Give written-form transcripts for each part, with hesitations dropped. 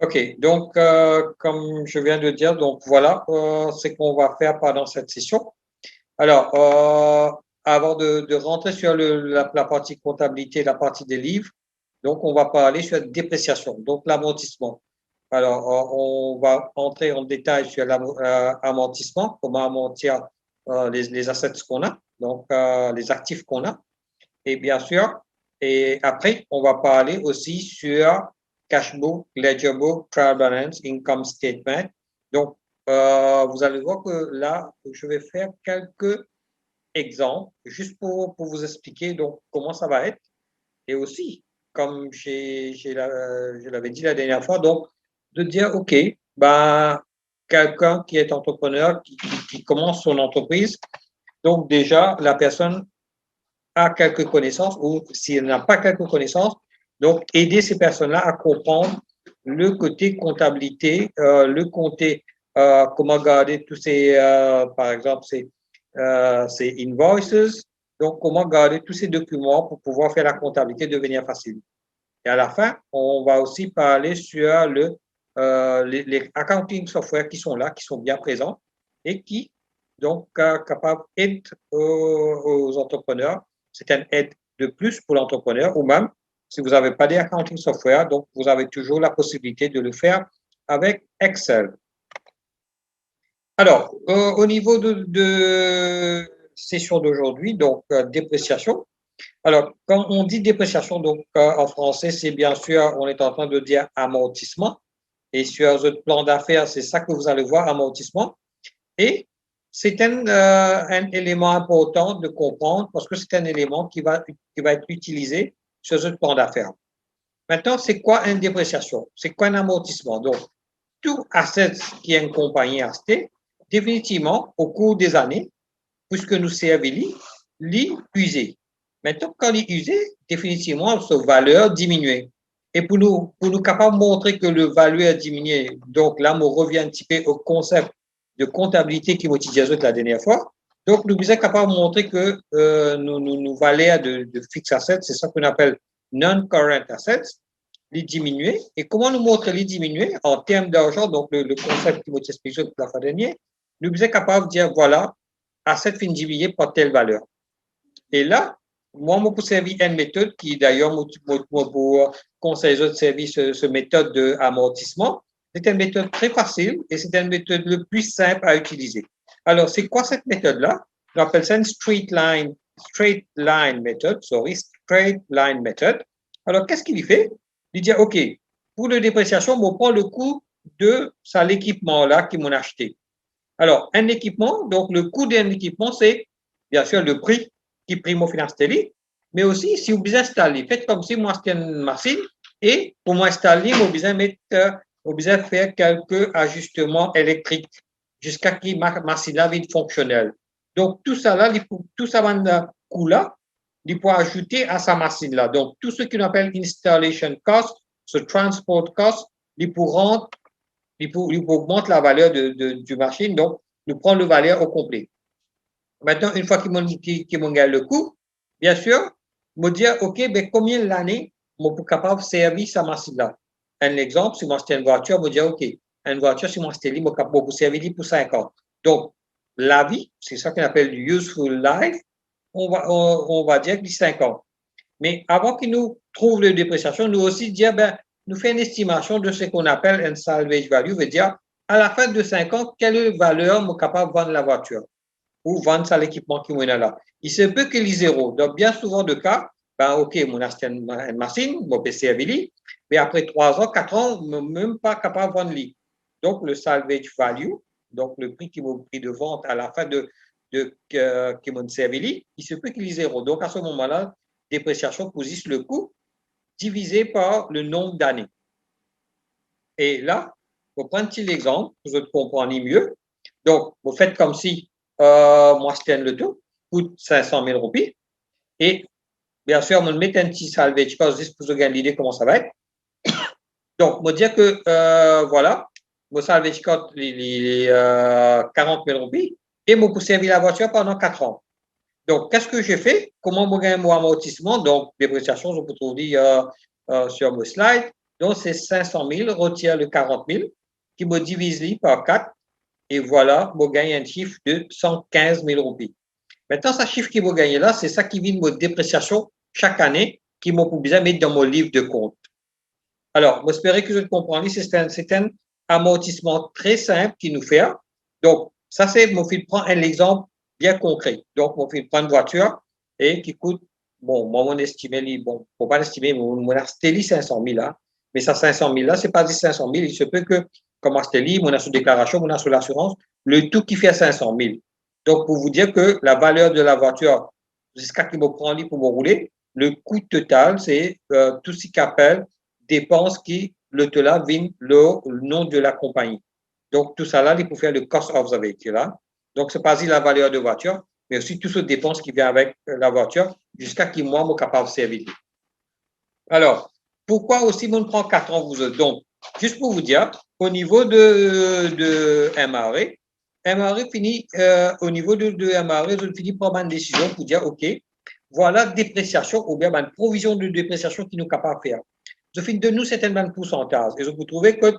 OK. Donc, comme je viens de dire, donc voilà ce qu'on va faire pendant cette session. Alors, avant de rentrer sur la partie comptabilité, la partie des livres, donc on va parler sur la dépréciation, donc l'amortissement. Alors, on va entrer en détail sur l'amortissement, comment amortir les assets qu'on a, donc les actifs qu'on a. Et bien sûr, et après, on va parler aussi sur cash book, ledger book, trial balance, income statement. Donc, vous allez voir que là, je vais faire quelques exemples juste pour vous expliquer donc comment ça va être. Et aussi, comme je l'avais dit la dernière fois, donc de dire, OK, ben, quelqu'un qui est entrepreneur, qui commence son entreprise, donc déjà, la personne a quelques connaissances ou s'il n'a pas quelques connaissances, donc aider ces personnes-là à comprendre le côté comptabilité, le côté comment garder tous ces, par exemple, ces invoices, donc comment garder tous ces documents pour pouvoir faire la comptabilité devenir facile. Et à la fin, on va aussi parler sur les accounting software qui sont là, qui sont bien présents et qui, donc, capables d'aide aux entrepreneurs. C'est une aide de plus pour l'entrepreneur ou même, si vous n'avez pas d'accounting software, donc vous avez toujours la possibilité de le faire avec Excel. Alors, au niveau de session d'aujourd'hui, donc dépréciation. Alors, quand on dit dépréciation, donc en français, c'est bien sûr, on est en train de dire amortissement. Et sur votre plan d'affaires, c'est ça que vous allez voir, amortissement. Et c'est un élément important de comprendre parce que c'est un élément qui va être utilisé sur votre plan d'affaires. Maintenant, c'est quoi une dépréciation? C'est quoi un amortissement? Donc, tout asset qui est une compagnie achetée, définitivement, au cours des années, puisque nous servons l'user. Maintenant, quand l'user, définitivement, sa valeur diminue. Et pour nous capables de montrer que le valeur a diminué, donc là, on revient un petit peu au concept de comptabilité qui m'a utilisé la dernière fois. Donc, nous sommes capables de montrer que nous valeurs de fixed assets, c'est ça qu'on appelle non-current assets, les diminuer. Et comment nous montrer les diminuer en termes d'argent, donc le concept qui m'a expliqué la fois dernière, nous sommes capables de dire, voilà, asset fin diminué par telle valeur. Et là, moi, je peux servir une méthode qui, d'ailleurs, pour conseiller de servir cette méthode d'amortissement. C'est une méthode très facile et c'est une méthode le plus simple à utiliser. Alors, c'est quoi cette méthode-là? On appelle ça une straight line method, straight line method. Alors, qu'est-ce qu'il fait? Il dit, OK, pour la dépréciation, on prend le coût de l'équipement-là qui m'ont acheté. Alors, un équipement, donc le coût d'un équipement, c'est bien sûr le prix qui prime finance télé, mais aussi si vous besoin installer. Faites comme si moi c'était une machine et pour m'installer, vous besoin faire quelques ajustements électriques jusqu'à ce que ma machine là soit fonctionnelle. Donc tout ça là, tout ça va coût là, il peut ajouter à sa machine là. Donc tout ce qu'on appelle installation cost, ce transport cost, il peut rendre il augmente la valeur du machine, donc nous prend le valeur au complet. Maintenant, une fois qu'ils m'ont gagné le coût, bien sûr, me dire, OK, ben, combien l'année, je suis capable de servir sa machine-là. Un exemple, si moi c'était une voiture, me dire, OK, une voiture, si moi c'était libre, je suis capable de servir pour 5 ans. Donc, la vie, c'est ça qu'on appelle useful life, on va dire que 5 ans. Mais avant qu'ils nous trouvent les dépréciations, nous aussi dire, ben, nous fait une estimation de ce qu'on appelle un salvage value, veut dire, à la fin de 5 ans, quelle valeur je suis capable de vendre la voiture ou vendre ça l'équipement qui est là. Il se peut qu'il y ait zéro. Donc, bien souvent de cas, ben, OK, mon acheté une machine, mon PC est vili, mais après 3 ans, 4 ans, je ne suis même pas capable de vendre lui. Donc, le salvage value, donc le prix qui m'a pris de vente à la fin qui m'a servi, il se peut qu'il y ait zéro. Donc, à ce moment-là, dépréciation positionne le coût divisé par le nombre d'années. Et là, pour prendre un petit exemple, pour que vous compreniez mieux. Donc, vous faites comme si moi, c'était le tout, coûte 500 000 roupies. Et bien sûr, on met un petit salvage cost juste pour vous gagner l'idée comment ça va être. Donc, on va dire que, voilà, mon salvage cost, les 40 000 roupies, et moi, pour servir la voiture pendant 4 ans. Donc, qu'est-ce que j'ai fait? Comment je gagne mon amortissement? Donc, dépréciation, je peux trouver sur mon slide. Donc, c'est 500 000, retire le 40 000, qui me divise par 4, et voilà, je gagne un chiffre de 115 000 roupies. Maintenant, ce chiffre qui va gagner là, c'est ça qui vient de mon dépréciation chaque année, qui m'a pour bien mettre dans mon livre de compte. Alors, j'espère que je comprends. C'est un amortissement très simple qui nous fait. Donc, ça, c'est, mon fil prend un exemple bien concret. Donc, mon fil prend une voiture et qui coûte, bon, moi, mon estimé, bon, faut pas l'estimer, mon acheté 500 000 là. Mais ça, 500 000 là, c'est pas dit 500 000. Il se peut que, comme acheté, mon a sous déclaration, mon a sous l'assurance, le tout qui fait 500 000. Donc, pour vous dire que la valeur de la voiture, jusqu'à qui me prend pour me rouler, le coût total, c'est tout ce qui appelle dépenses qui, le total, vient le nom de la compagnie. Donc, tout ça là, il faut faire le cost of the vehicle. Là. Donc, c'est pas la valeur de voiture, mais aussi toutes ces dépenses qui viennent avec la voiture jusqu'à qui, moi, je suis capable de servir. Alors, pourquoi aussi, on prend 4 ans, vous autres? Donc, juste pour vous dire, au niveau de MRA, MRA finit, au niveau de MRA, je finis par une décision pour dire, OK, voilà dépréciation ou bien une provision de dépréciation qui nous est capable de faire. Je finis de nous certains pourcentage. Et je vous trouvez que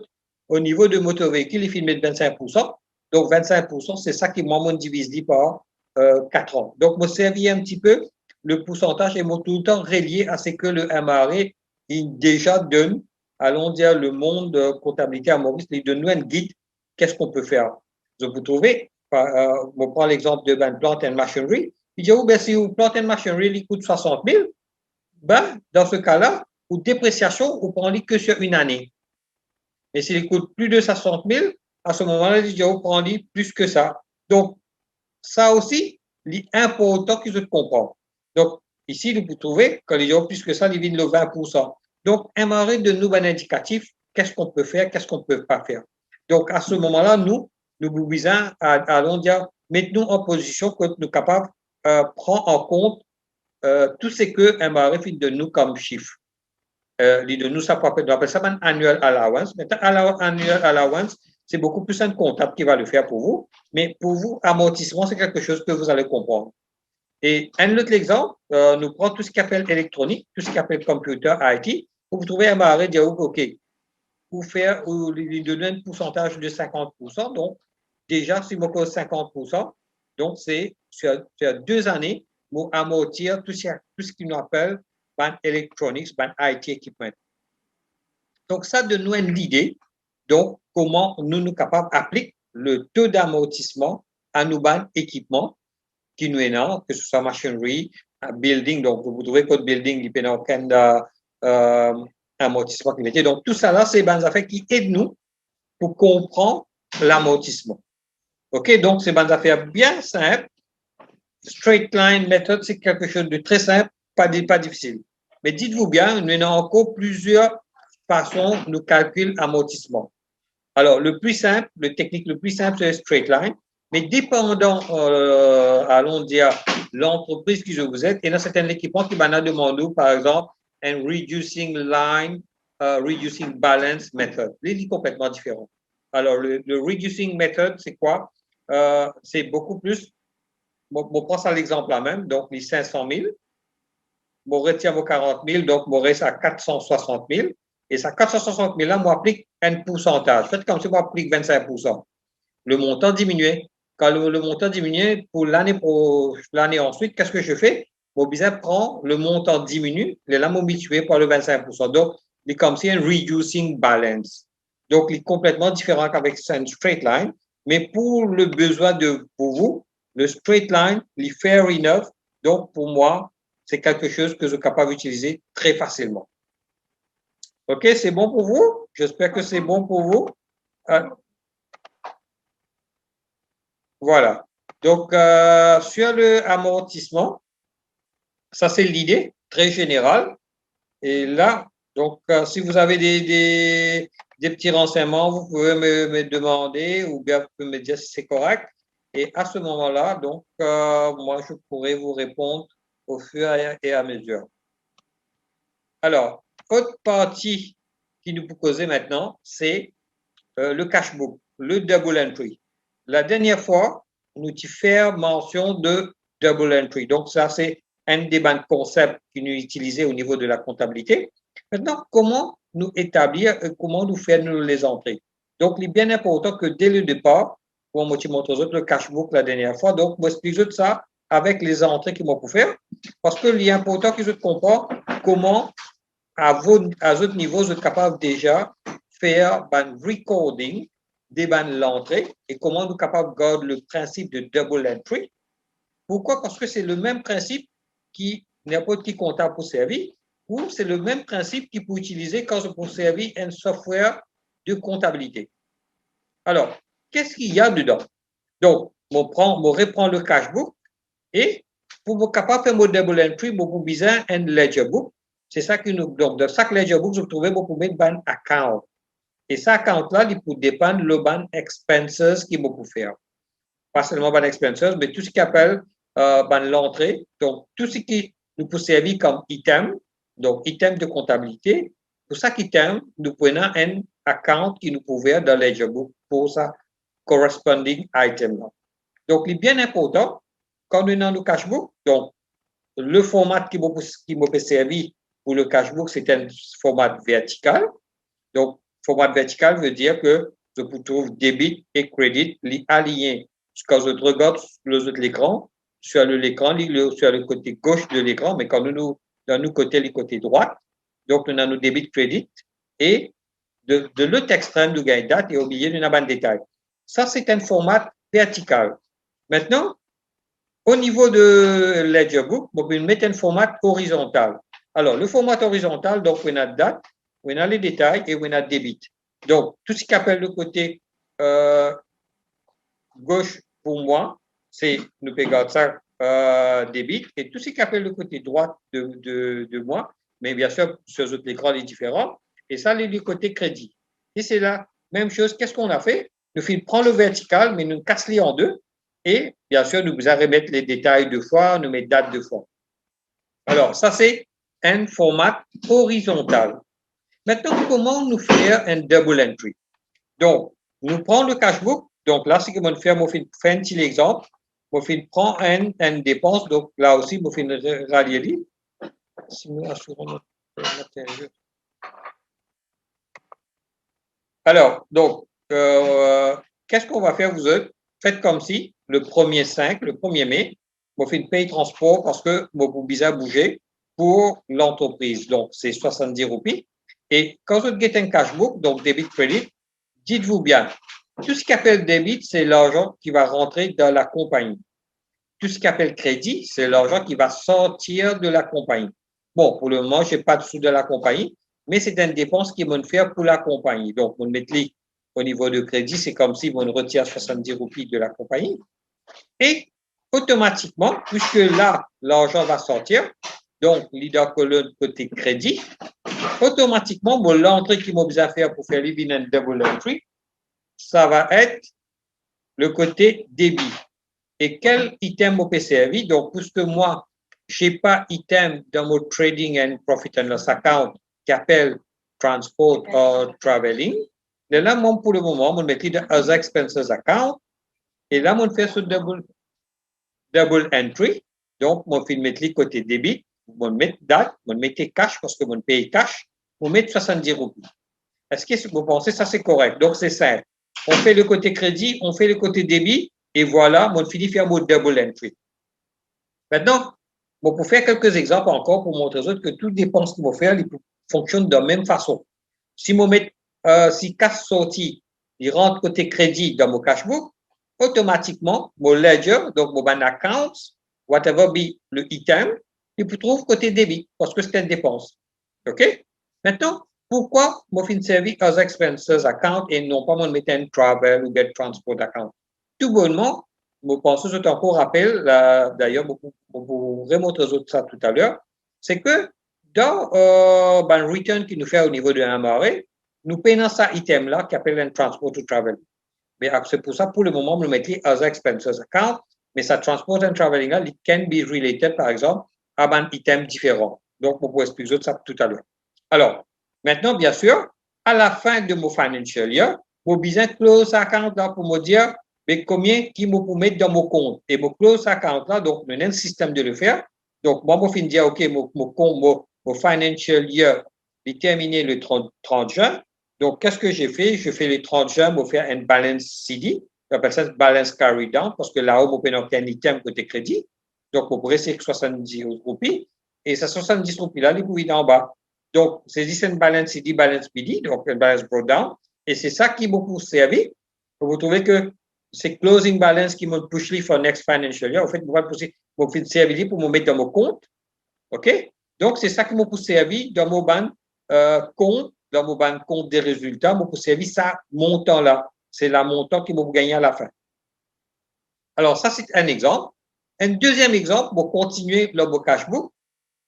au niveau de moteur véhicule, il finit de 25%. Donc, 25%, c'est ça qui, moi, mon divise par 4 ans. Donc, me servir un petit peu le pourcentage est tout le temps relié à ce que le MRA il déjà donne, allons dire, le monde comptabilité à Maurice, il donne nous un guide, qu'est-ce qu'on peut faire. Je vous trouvez, on prend l'exemple de Plant and Machinery, il dit, oh, ben, si vous Plant and Machinery, il coûte 60 000, ben, dans ce cas-là, ou dépréciation, vous prenez que sur une année. Mais s'il coûte plus de 60 000, à ce moment-là, il dit, vous prenez plus que ça. Donc, ça aussi, l'important que je comprends. Donc, ici, vous trouvez, quand il y a plus que ça, il vient le 20%. Donc, aimerait de nous un indicatif, qu'est-ce qu'on peut faire, qu'est-ce qu'on ne peut pas faire. Donc, à ce moment-là, nous vous visons à dire, mettons-nous en position que nous sommes capables de prendre en compte tout ce que MRE fait de nous comme chiffre. De nous, ça peut appeler ça un annual allowance. Maintenant, annual allowance, c'est beaucoup plus un comptable qui va le faire pour vous. Mais pour vous, amortissement, c'est quelque chose que vous allez comprendre. Et un autre exemple, nous prenons tout ce qui appelle électronique, tout ce qui appelle computer IT. Vous trouvez un barré, dire, OK, pour faire, vous lui donnez un pourcentage de 50%. Donc, déjà, si vous avez 50%, donc c'est sur 2 années pour amortir tout ce qu'on appelle ban electronics, ban IT equipment. Donc, ça donne nous une idée, donc, comment nous sommes capables d'appliquer le taux d'amortissement à nos ban équipements qui nous est là, que ce soit machinerie, building, donc vous trouvez code building, il n'y a aucun amortissement qui mettait. Donc, tout ça là, c'est des affaires qui aident nous pour comprendre l'amortissement. OK, donc c'est des affaires bien simples. Straight line method, c'est quelque chose de très simple, pas difficile. Mais dites-vous bien, nous avons encore plusieurs façons de calculer l'amortissement. Alors, le plus simple, le technique le plus simple, c'est straight line. Mais dépendant, allons dire, l'entreprise que vous êtes, et dans certains équipements qui m'en demandé, par exemple, un reducing line, reducing balance method. C'est complètement différent. Alors, le reducing method, c'est quoi? C'est beaucoup plus, on prend ça l'exemple là même, donc les 500 000, on retire vos 40 000, donc on reste à 460 000. Et ça, 460 000 là, on applique un pourcentage. Faites comme si on applique 25%. Le montant diminue. Quand le montant diminue pour l'année ensuite, qu'est-ce que je fais? Mon business prend le montant diminue, il est là habitué par le 25%. Donc, il est comme si un reducing balance. Donc, il est complètement différent qu'avec un straight line. Mais pour le besoin pour vous, le straight line, il est fair enough. Donc, pour moi, c'est quelque chose que je suis capable d'utiliser très facilement. OK, c'est bon pour vous? J'espère que c'est bon pour vous. Voilà. Donc, sur le amortissement, ça c'est l'idée très générale. Et là, donc, si vous avez des petits renseignements, vous pouvez me demander ou bien vous pouvez me dire si c'est correct. Et à ce moment-là, donc, moi, je pourrais vous répondre au fur et à mesure. Alors, autre partie qui nous peut causer maintenant, c'est le cashbook, le double entry. La dernière fois, nous avons fait mention de double entry. Donc, ça, c'est un des concepts qui nous utilisés au niveau de la comptabilité. Maintenant, comment nous établir et comment nous faire nous les entrées? Donc, il est bien important que dès le départ, comme moi, tu montres aux autres le cashbook la dernière fois, donc, moi, explique ça avec les entrées qu'ils m'ont pour faire, parce que il est important qu'ils comprennent comment, à votre niveau, vous êtes capable déjà faire un recording des l'entrée et comment nous sommes capables de garder le principe de double entry. Pourquoi? Parce que c'est le même principe qui n'importe qui comptable pour servir, ou c'est le même principe qu'il peut utiliser quand on peut servir un software de comptabilité. Alors, qu'est-ce qu'il y a dedans? Donc, on reprend le cashbook et pour être capable de faire mon double entry, on besoin un ledger book. C'est ça que nous, donc, dans chaque ledger book, vous trouvez, vous pouvez mettre un account. Et cet account-là, il peut dépendre le ban expenses qu'il peut faire. Pas seulement ban expenses, mais tout ce qui appelle l'entrée. Donc, tout ce qui nous peut servir comme item, donc item de comptabilité. Pour chaque item, nous prenons un account qui nous pouvait dans Ledger Book pour ça corresponding item. -là. Donc, il est bien important, quand on est dans le cashbook, donc, le format qui me peut servir pour le cashbook, c'est un format vertical. Donc, format vertical veut dire que je trouve débit et crédit alignés. Quand je regarde l'écran, sur l'écran, sur le côté gauche de l'écran, mais quand nous, dans le côté droit, donc nous avons nos débit crédit et de l'autre extrême du gain date et au milieu d'une bande détail. Ça, c'est un format vertical. Maintenant, au niveau de Ledger Book, on peut mettre un format horizontal. Alors, le format horizontal, donc, on a date, on a les détails et on a débit. Donc, tout ce qui appelle le côté gauche pour moi, c'est nous payons ça débit et tout ce qui appelle le côté droit de moi, mais bien sûr, sur l'écran, il est différent. Et ça, c'est le côté crédit. Et c'est la même chose. Qu'est-ce qu'on a fait? Nous prend le vertical, mais nous casse-les en deux. Et bien sûr, nous allons remettre les détails deux fois, nous mettons date deux fois. Alors, ça, c'est un format horizontal. Maintenant, comment nous faire un double entry? Donc, nous prenons le cashbook. Donc, là, ce que je fais, je fais un petit exemple. Je prends une dépense. Donc, là aussi, je fais rallier. Si nous assurons notre matériel. Alors, donc, qu'est-ce qu'on va faire, vous autres? Faites comme si, le 1er mai, je fais une paye transport parce que mon bizarre bouger pour l'entreprise. Donc, c'est 70 roupies. Et quand vous avez un cashbook, donc débit crédit, dites-vous bien, tout ce qui appelle débit, c'est l'argent qui va rentrer dans la compagnie. Tout ce qui appelle crédit, c'est l'argent qui va sortir de la compagnie. Bon, pour le moment, je n'ai pas de sous de la compagnie, mais c'est une dépense qui vont faire pour la compagnie. Donc, on met au niveau de crédit, c'est comme si on retire 70 roupies de la compagnie. Et automatiquement, puisque là, l'argent va sortir, donc leader colonne côté crédit, automatiquement, l'entrée qui m'a besoin de faire pour faire une double entry, ça va être le côté débit. Et quel item peut servir? Donc, puisque moi, je n'ai pas item dans mon trading and profit and loss account qui appelle transport or traveling, et là, moi, pour le moment, je mets dans as expenses account, et là, je fais ce double entry. Donc, je vais mettre côté débit, je mets date, je mets cash parce que je paye cash, je mets 70 roupies. Est-ce que vous pensez que ça c'est correct? Donc, c'est simple. On fait le côté crédit, on fait le côté débit, et voilà, on finit faire mon double entry. Maintenant, pour faire quelques exemples encore pour montrer aux autres que toutes les dépenses qu'ils vont faire, ils fonctionnent de la même façon. Si je mets, si cash sorti, il rentre côté crédit dans mon cashbook, automatiquement, mon ledger, donc mon account, whatever be le item, il peut trouver côté débit parce que c'est une dépense. OK? Maintenant, pourquoi je fais servir as expenses account et non pas mon mettre un travel ou get transport account? Tout bonnement, je pense que c'est encore rappel, d'ailleurs, vous remontrer ça tout à l'heure, c'est que dans le return qu'il nous fait au niveau de MRA, nous payons ça item-là qui appelle un transport to travel. Mais c'est pour ça, pour le moment, nous mettons as expenses account, mais ça transport and traveling, it can be related, par exemple, à un item différent. Donc, on peut expliquer ça tout à l'heure. Alors, maintenant, bien sûr, à la fin de mon financial year, j'ai besoin de close account là pour me dire mais combien qui me peut mettre dans mon compte. Et mon close account là, donc, on a un système de le faire. Donc, moi, je finis de dire, OK, mon financial year terminé le 30 juin. Donc, qu'est-ce que j'ai fait? Je fais le 30 juin, je fais un balance CD. J'appelle ça balance carry down parce que là-haut, je peux un item côté crédit. Donc, on pourrait c'est 70 roupies. Et ces 70 roupies-là, les pouilles en bas. Donc, c'est dit, c'est une balance CD, balance BD, donc un balance drawdown. Et c'est ça qui m'a servi. Vous trouvez que c'est closing balance qui m'a push for next financial year. En fait, moi, je servir pour me mettre dans mon compte. OK? Donc, c'est ça qui m'a servi dans mon compte, dans mon compte des résultats, m'a servi ça montant-là. C'est la montant qui m'a gagné à la fin. Alors, ça, c'est un exemple. Un deuxième exemple, pour continuer le cashbook.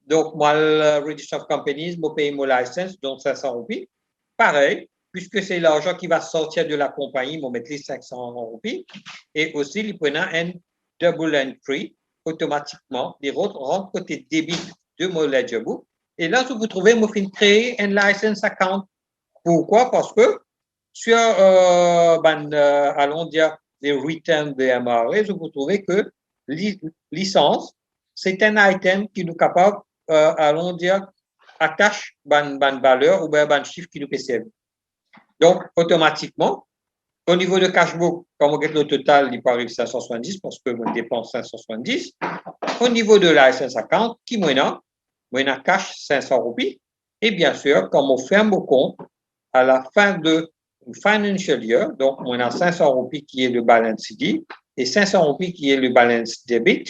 Donc, moi, le Register of Companies, je paye mon license, donc 500 roupies. Pareil, puisque c'est l'argent qui va sortir de la compagnie, je mettre les 500 roupies. Et aussi, il prend un double entry automatiquement. Il rentre côté débit de mon ledger book. Et là, vous trouvez, je vais créer un license account. Pourquoi? Parce que sur, allons dire, les returns de MRA, vous trouvez que licence, c'est un item qui nous est capable, allons dire, attache ban valeur ou ban chiffre qui nous peut servir. Donc, automatiquement, au niveau de cashbook, quand on gagne le total, il paraît 570 parce que on dépense 570. Au niveau de license account, qui moyenne cash 500 roupies. Et bien sûr, quand on ferme au compte, à la fin de financial year, donc on a 500 roupies qui est le balance CD et 500 roupies qui est le balance debit,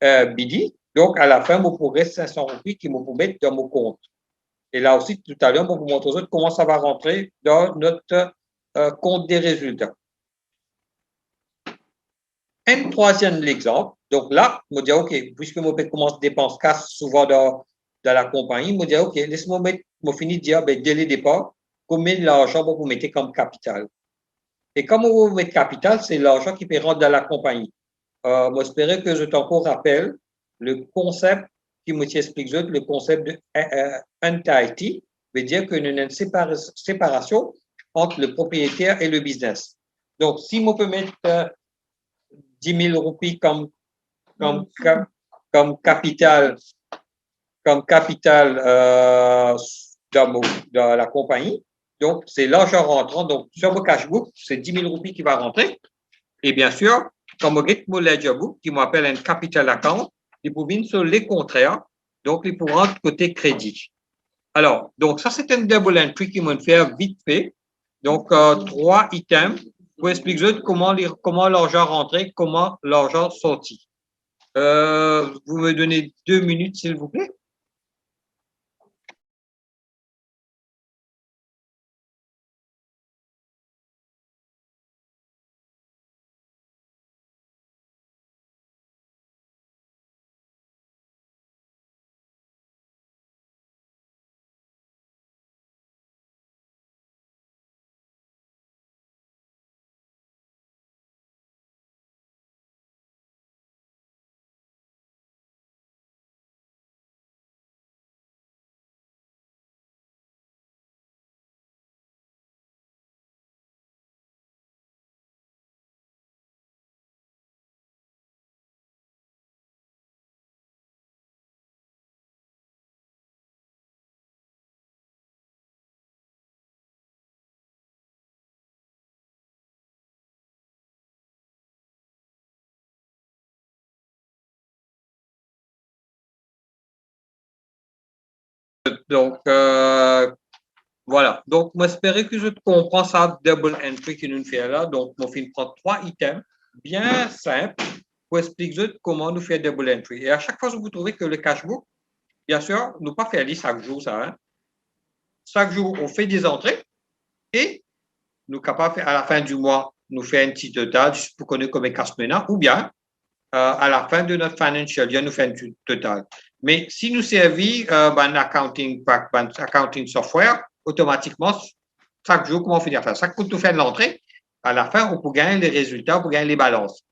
BD. Donc, à la fin, vous pourrez 500 roupies qui vous mettre dans mon compte. Et là aussi, tout à l'heure, on vous montre aux autres comment ça va rentrer dans notre compte des résultats. Un troisième exemple. Donc là, je me dis, OK, puisque je commence à dépenser cash souvent dans la compagnie, je me dis, OK, laisse-moi finir de dire, dès le départ, combien d'argent vous mettez comme capital. Et comme vous mettez capital, c'est l'argent qui peut rentrer dans la compagnie. J'espère que je t'encore rappelle le concept qui me explique le concept de entity, veut dire que nous avons une séparation entre le propriétaire et le business. Donc, si je peux mettre 10 000 roupies comme capital, dans la compagnie, donc c'est l'argent rentrant. Donc, sur mon cashbook, c'est 10 000 roupies qui va rentrer. Et bien sûr, comme on get mon ledger book, qui m'appelle un capital account, il peut venir sur les contraires, donc il peut rentrer côté crédit. Alors, donc ça, c'est un double entry qui m'a fait vite fait. Donc, 3 items pour expliquer comment l'argent rentrait, comment l'argent sorti. Vous me donnez 2 minutes, s'il vous plaît. Donc, voilà. Donc, j'espère que je comprends ça, double entry que nous faisons là. Donc, on fait prendre 3 items bien simples pour expliquer comment nous faire double entry. Et à chaque fois que vous trouvez que le cashbook, bien sûr, nous pas faire chaque jour ça. Hein. Chaque jour, on fait des entrées et nous capables à la fin du mois, nous faire un petit total juste pour connaître combien cash maintenant ou bien à la fin de notre financial year, nous faire un total. Mais si nous servons accounting software, automatiquement, chaque jour, comment on finit à faire? Chaque fois que nous faisons l'entrée, à la fin, on peut gagner les résultats, on peut gagner les balances.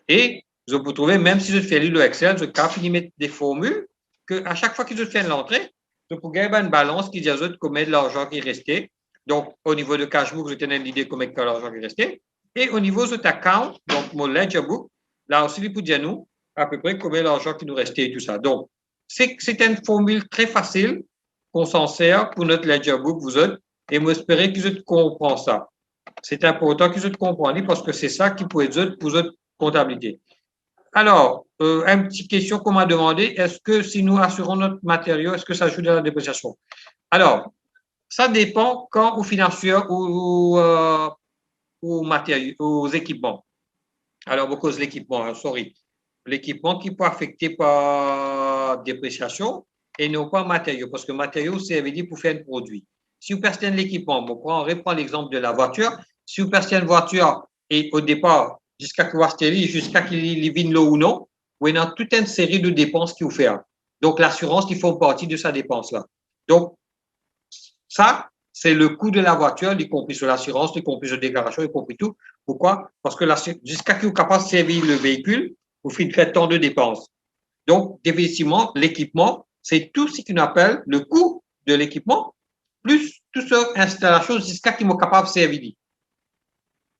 Et je peux trouver, même si je fais le Excel, je peux mettre des formules que à chaque fois que je fais l'entrée, je peux gagner une balance qui dit combien de l'argent qui est resté. Donc, au niveau de cashbook, je tenais l'idée combien de l'argent qui est resté. Et au niveau de cet account, donc mon ledger book, là aussi, il peut dire nous à peu près combien d'argent qui nous restait et tout ça. Donc, c'est une formule très facile qu'on s'en sert pour notre ledger book, vous autres, et j'espère que vous comprenez ça. C'est important que vous compreniez parce que c'est ça qui peut être pour votre comptabilité. Alors, une petite question qu'on m'a demandé, est-ce que si nous assurons notre matériau, est-ce que ça ajoute à la dépréciation? Alors, ça dépend quand aux financiers ou aux matériaux, aux équipements. Alors, vous cause l'équipement, sorry. L'équipement qui peut affecter par dépréciation et non pas matériaux, parce que matériaux, c'est dit pour faire un produit. Si vous percevez l'équipement, on reprend l'exemple de la voiture. Si vous percevez une voiture et au départ, jusqu'à qu'il vienne là ou non, vous avez toute une série de dépenses qu'il faut faire. Donc, l'assurance, il faut partie de sa dépense-là. Donc, ça, c'est le coût de la voiture, y compris sur l'assurance, y compris sur la déclaration, y compris tout. Pourquoi? Parce que jusqu'à qu'il est capable de servir le véhicule, vous faites tant de dépenses. Donc, définitivement, l'équipement, c'est tout ce qu'on appelle le coût de l'équipement, plus toute cette installation jusqu'à qu'il est capable de servir.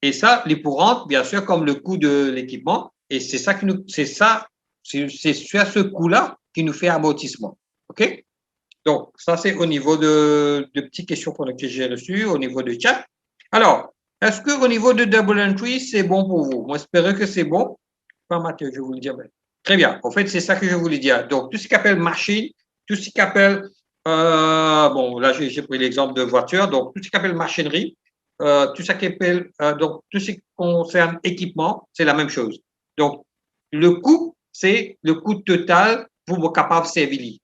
Et ça, les pourrantes, bien sûr, comme le coût de l'équipement, et c'est ça qui nous, c'est sur ce coût-là qui nous fait amortissement. OK? Donc, ça, c'est au niveau de petites questions que j'ai reçues, au niveau de chat. Alors, est-ce qu'au niveau de double entry, c'est bon pour vous? Moi, j'espère que c'est bon. Pas Mathieu, je vous le dis. Très bien. En fait, c'est ça que je voulais dire. Donc, tout ce qui appelle machine, tout ce qui appelle, bon, là, j'ai pris l'exemple de voiture. Donc, tout ce qui appelle machinerie, tout ce qui appelle, donc, tout ce qui concerne équipement, c'est la même chose. Donc, le coût, c'est le coût total pour vous capable de servir.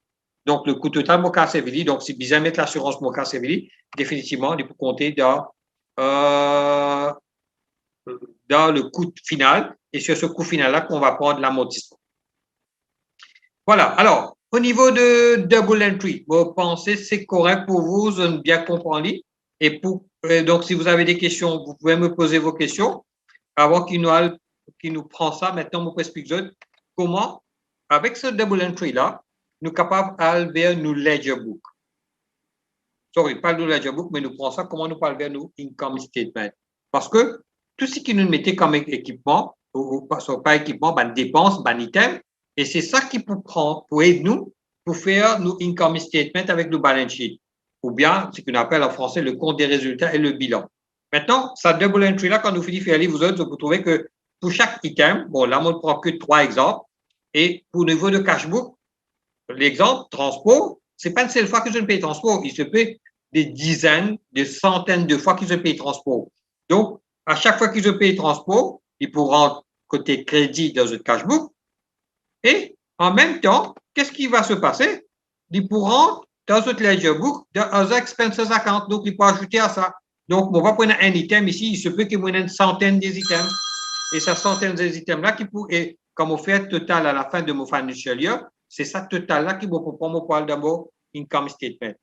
Donc, le coût total, Moka Sevili. Donc, si bien mettre l'assurance Moka Sevili, définitivement, il faut compter dans le coût final. Et sur ce coût final-là, qu'on va prendre l'amortissement. Voilà. Alors, au niveau de double entry, vous pensez que c'est correct pour vous, vous avez bien compris. Et donc, si vous avez des questions, vous pouvez me poser vos questions. Avant qu'il nous prend ça, maintenant, je vous explique comment, avec ce double entry-là, nous sommes capables d'enlever nos ledger book. Sorry, pas le ledger book, mais nous prenons ça, comment nous parlons vers nos income statement. Parce que tout ce qui nous mettait comme équipement, ou pas équipement, ben dépenses, ben item, et c'est ça qui peut prendre, pour aider nous, pour faire nos income statement avec nos balance sheet. Ou bien, ce qu'on appelle en français le compte des résultats et le bilan. Maintenant, ça double entry là, quand nous finissons de faire vous autres, vous trouvez que pour chaque item, bon, là, on ne prend que 3 exemples, et pour le niveau de cash book, l'exemple, transport, c'est pas une seule fois que je ne paye transport. Il se paye des dizaines, des centaines de fois que je paye transport. Donc, à chaque fois que je paye transport, il pourra côté crédit dans le cash book. Et en même temps, qu'est-ce qui va se passer? Il pourra dans le ledger book, dans un expenses account. Donc, il peut ajouter à ça. Donc, on va prendre un item ici. Il se peut qu'il y ait une centaine des items. Et cette centaine des items-là, et comme on fait total à la fin de mon financial year, c'est ça total-là qui va prendre mon poil d'abord income statement.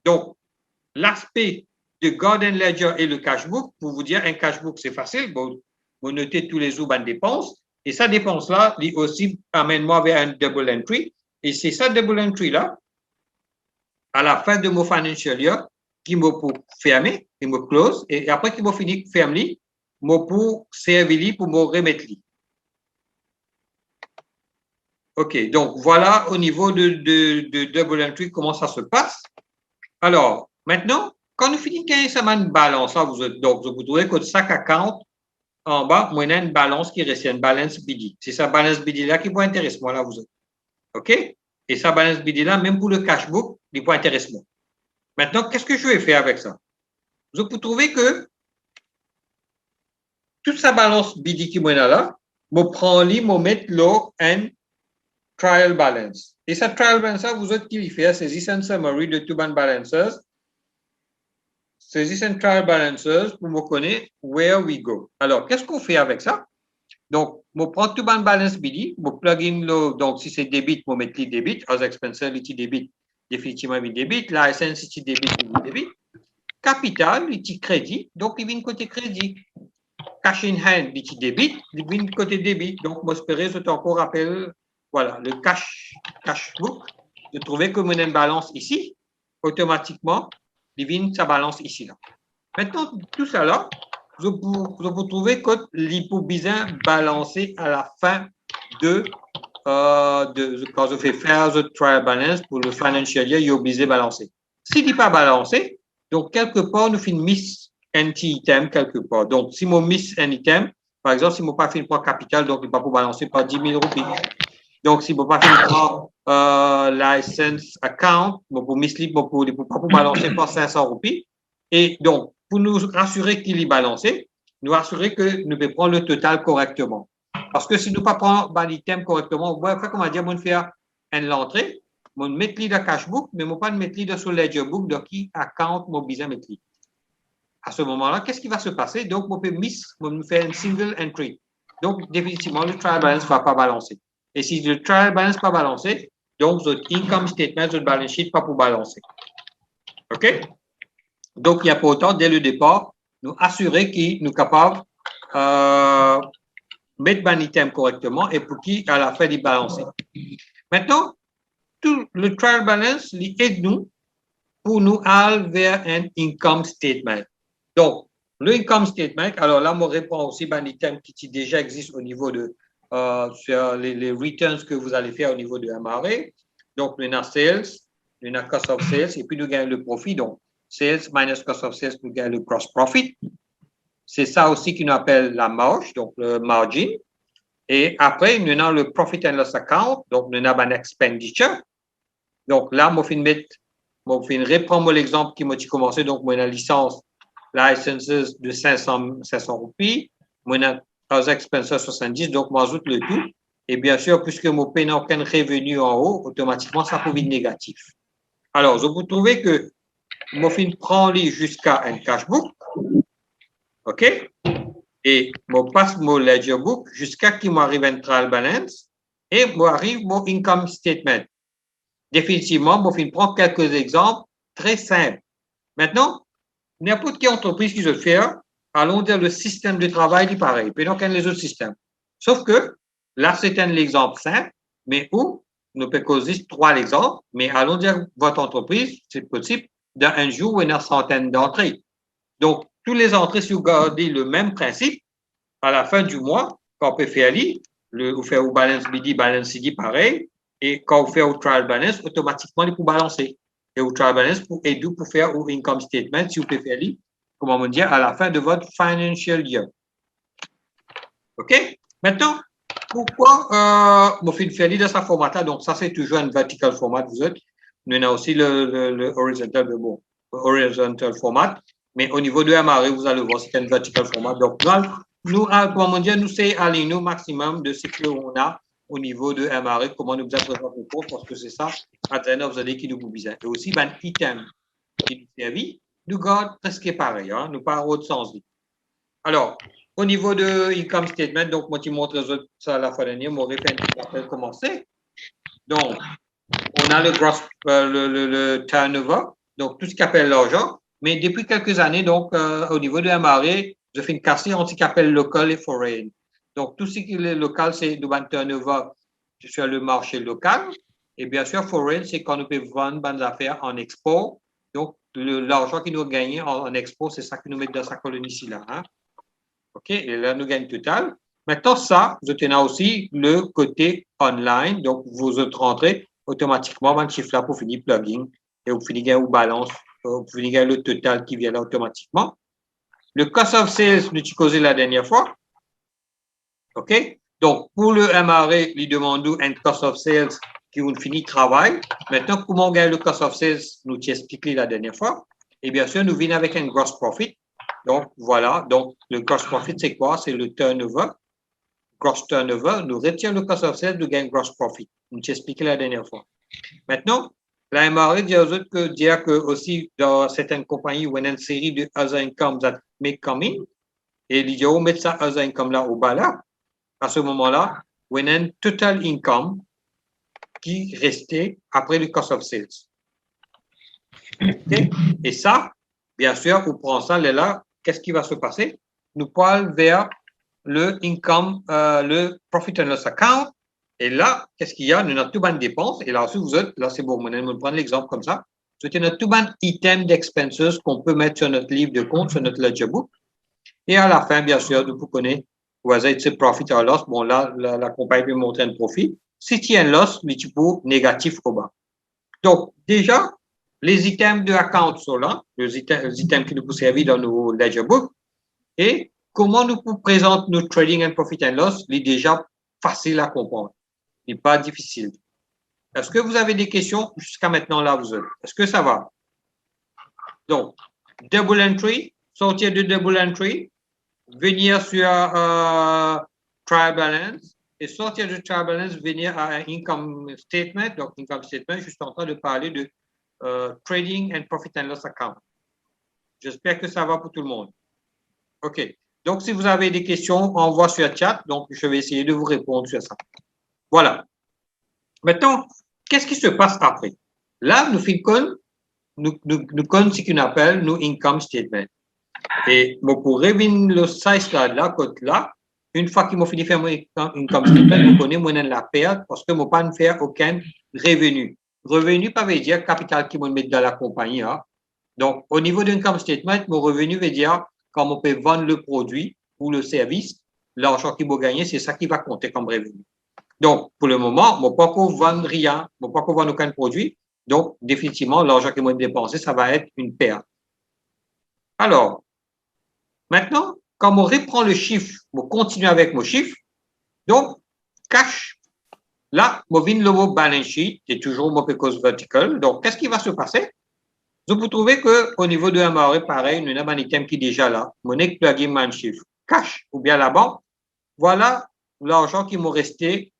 Donc, l'aspect de Garden Ledger et le cash book, pour vous dire, un cash book, c'est facile. Vous notez tous les jours une dépense. Et cette dépense-là, lui aussi, amène-moi vers un double entry. Et c'est ça double entry-là, à la fin de mon financial year, qui m'a pour fermer, qui me close, et après qui m'a fini fermer, m'a pour servir, pour me remettre. OK, donc voilà au niveau de double entry comment ça se passe. Alors, maintenant, quand nous finissons qu'il y a une balance, là, donc vous trouvez que chaque account, en bas, moi, il y a une balance qui reste, une balance BD. C'est sa balance BD là qui vous intéresse, moi, là, vous êtes. OK? Et sa balance BD là, même pour le cash book, il vous intéresse, moi. Maintenant, qu'est-ce que je vais faire avec ça? Vous trouvez que toute sa balance BD qui est là, je prends lui, je mets là, un trial balance. Et cette trial balance, vous autres qui le faites, c'est this and summary de two band balances. C'est this and trial balances pour me connaître where we go. Alors, qu'est-ce qu'on fait avec ça? Donc, je prends two band balance BD, je plug in le, donc si c'est débit, je mets le débit, as expenses, le débit, définitivement le débit, la essence, le débit, le débit. Capital, le crédit, donc il vient côté crédit. Cash in hand, le débit, il vient côté débit. Donc, je espère, je encore rappelle. Voilà, le cash book, je trouvais que mon balance ici, automatiquement, divine sa balance ici. Là. Maintenant, tout ça là, je peux trouver que l'hypobizin balancé à la fin de quand je fais faire le trial balance pour le financial year, il est obligé de balancer. S'il n'est pas balancé, donc quelque part, nous faisons miss un item quelque part. Donc, si on miss un item, par exemple, si on pas fait une poids capital, donc il n'est pas pour balancer par 10 000 roupies. Donc, si on pas fait une poids license account, bon, pour mislead, bon, pour pas pour balancer par 500 roupies. Et donc, pour nous rassurer qu'il est balancé, nous assurer que nous pouvons prendre le total correctement. Parce que si nous ne pas prendre l'item correctement, on va faire, comme on va dire, on faire une entrée, on met le cash book, mais on ne pas mettre le sur ledger book, donc qui account, mon besoin mettre. À ce moment-là, qu'est-ce qui va se passer? Donc, on peut faire une single entry. Donc, définitivement, le trial balance ne va pas balancer. Et si le trial balance pas balancé, donc, votre income statement, votre balance sheet, pas pour balancer. OK? Donc, il y a pour autant, dès le départ, nous assurer qu'il nous capable mettre un item correctement et pour qui, à la fin, il balancer. Maintenant, tout le trial balance, il aide nous pour nous aller vers un income statement. Donc, le income statement, alors là, on répond aussi à un item qui déjà existe au niveau de sur les returns que vous allez faire au niveau de MRA. Donc, nous avons sales, nous avons cost of sales, et puis nous gagnons le profit. Donc, sales minus cost of sales, nous gagnons le gross profit. C'est ça aussi qu'on appelle la marge, donc le margin. Et après, nous avons le profit and loss account, donc nous avons un expenditure. Donc là, je vais reprendre l'exemple qui m'a commencé. Donc, moi, la licence, licenses de 500 roupies, moi, aux expenses 70, donc, moi, j'ajoute le tout. Et bien sûr, puisque mon paye n'a aucun revenu en haut, automatiquement, ça peut être négatif. Alors, je vous trouvez que mon fin prend jusqu'à un cash book. OK? Et je passe mon ledger book jusqu'à qu'il m'arrive un trial balance et m'arrive mon income statement. Définitivement, je vais prendre quelques exemples très simples. Maintenant, n'importe quelle entreprise qui se fait, allons dire le système de travail est pareil, puis donc les autres systèmes. Sauf que là, c'est un exemple simple, mais où nous pouvons causer trois exemples, mais allons dire votre entreprise, c'est possible, dans un jour où il y a une centaine d'entrées. Donc, tous les entrées, si vous gardez le même principe, à la fin du mois, quand on peut faire vous faites au balance BD, balance CD pareil, et quand vous faites au trial balance, automatiquement, il faut balancer. Et au trial balance, pour aider pour faire au income statement, si vous pouvez faire comment on dit, à la fin de votre financial year. OK? Maintenant, pourquoi vous faites faire dans ce format-là? Donc, ça, c'est toujours un vertical format, vous êtes. Nous avons aussi le horizontal format. Mais au niveau de MRE, vous allez voir, c'est un vertical format. Donc, nous, comment dire, nous, c'est aligner au maximum de ce qu'on a au niveau de MRE, comment nous présenter notre cours, parce que c'est ça, à the vous allez qui nous besoin. Et aussi, ben, item qui nous servent, nous garde presque pareil, hein, nous pas autre sens. Alors, au niveau de income statement, donc, moi, tu montres ça la fois dernière, mon référent qui appelle commencer. Donc, on a le gross, le turnover, donc tout ce qui appelle l'argent. Mais depuis quelques années, donc, au niveau de MRA, je fais une cassée entre ce qui appelle local et foreign. Donc, tout ce qui est local, c'est du turnover sur le marché local. Et bien sûr, foreign, c'est quand nous pouvons vendre des affaires en export. Donc, l'argent qui nous gagne en export, c'est ça que nous mettons dans sa colonne ici-là. Hein? OK? Et là, nous gagnons total. Maintenant, ça, je tenais aussi le côté online. Donc, vous autres rentrez automatiquement dans le chiffre-là pour finir plugin et vous finissez ou balance, vous finissez le total qui vient là automatiquement. Le cost of sales, nous avons causé la dernière fois. OK? Donc, pour le MRA, il demande un cost of sales qui vous finit travail. Maintenant, comment on gagne le cost of sales, nous t'ai expliqué la dernière fois. Et bien sûr, nous venons avec un gross profit. Donc, voilà. Donc, le gross profit, c'est quoi? C'est le turnover. Gross turnover, nous retirons le cost of sales, nous gagnons gross profit. Nous t'ai expliqué la dernière fois. Maintenant, la MRA dit aux autres que aussi dans certaines compagnies où il y a une série de other incomes that may come in, et il dit, on met ça other income là au bas là. À ce moment-là, il y a un total income qui restait après le cost of sales. Okay? Et ça, bien sûr, on prend ça là, qu'est-ce qui va se passer? Nous parlons vers le income, le profit and loss account. Et là, qu'est-ce qu'il y a? Nous avons tout ban de dépenses. Et là, vous êtes, là, c'est bon, on va prendre l'exemple comme ça. C'est notre tout ban item d'expenses qu'on peut mettre sur notre livre de compte, sur notre ledger book. Et à la fin, bien sûr, vous connaissez, whether it's a profit or loss. Bon, là, la compagnie peut montrer un profit. city and loss, les typos négatifs au bas. Donc, déjà, les items de account sont là, les items qui nous peuvent servir dans nos ledger book. Et comment nous présentons nos trading and profit and loss, c'est déjà facile à comprendre. Il n'est pas difficile. Est-ce que vous avez des questions jusqu'à maintenant là, vous autres? Est-ce que ça va? Donc, double entry, sortir de double entry, venir sur trial balance et sortir de trial balance, venir à un income statement. Donc, income statement, je suis en train de parler de trading and profit and loss account. J'espère que ça va pour tout le monde. OK. Donc, si vous avez des questions, envoie sur le chat. Donc, je vais essayer de vous répondre sur ça. Voilà. Maintenant, qu'est-ce qui se passe après? Là, nous finissons ce qu'on appelle nos income statement. Et pour revenir le size là, côté là, une fois qu'il m'a fini de faire mon income statement, vous connaissez mon la perte parce que je ne pas faire aucun revenu. Revenu, ça veut dire capital qui me met dans la compagnie. Hein. Donc, au niveau d'un income statement, mon revenu veut dire quand on peut vendre le produit ou le service, l'argent qu'il va gagner, c'est ça qui va compter comme revenu. Donc, pour le moment, je ne peux pas vendre rien, je ne peux pas vendre aucun produit. Donc, définitivement, l'argent que moi dépensé, ça va être une perte. Alors, maintenant, quand on reprend le chiffre, on continue avec mon chiffre. Donc, cash. Là, on vient le mot balance sheet, c'est toujours mon cause vertical. Donc, qu'est-ce qui va se passer? Vous pouvez trouver qu'au niveau de MRE, pareil, nous avons un item qui est déjà là. Monnaie plugin man chiffre. Cash ou bien la banque. Voilà l'argent qui m'a resté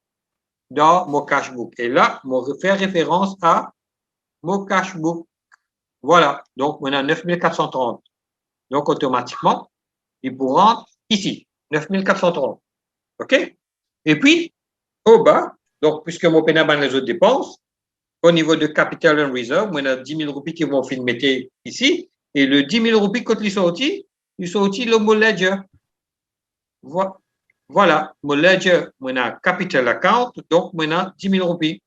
dans mon cash book. Et là, je fais référence à mon cash book. Voilà. Donc, on a 9430. Donc, automatiquement, il pourra ici, 9430. OK? Et puis, au bas, donc, puisque mon pénal les autres dépenses, au niveau de capital and reserve, on a 10 000 roupies qui vont mettre ici. Et le 10 000 roupies, quand ils sont sortis le mot ledger. Voilà, mon ledger, on a capital account, donc on a 10 000 roupies.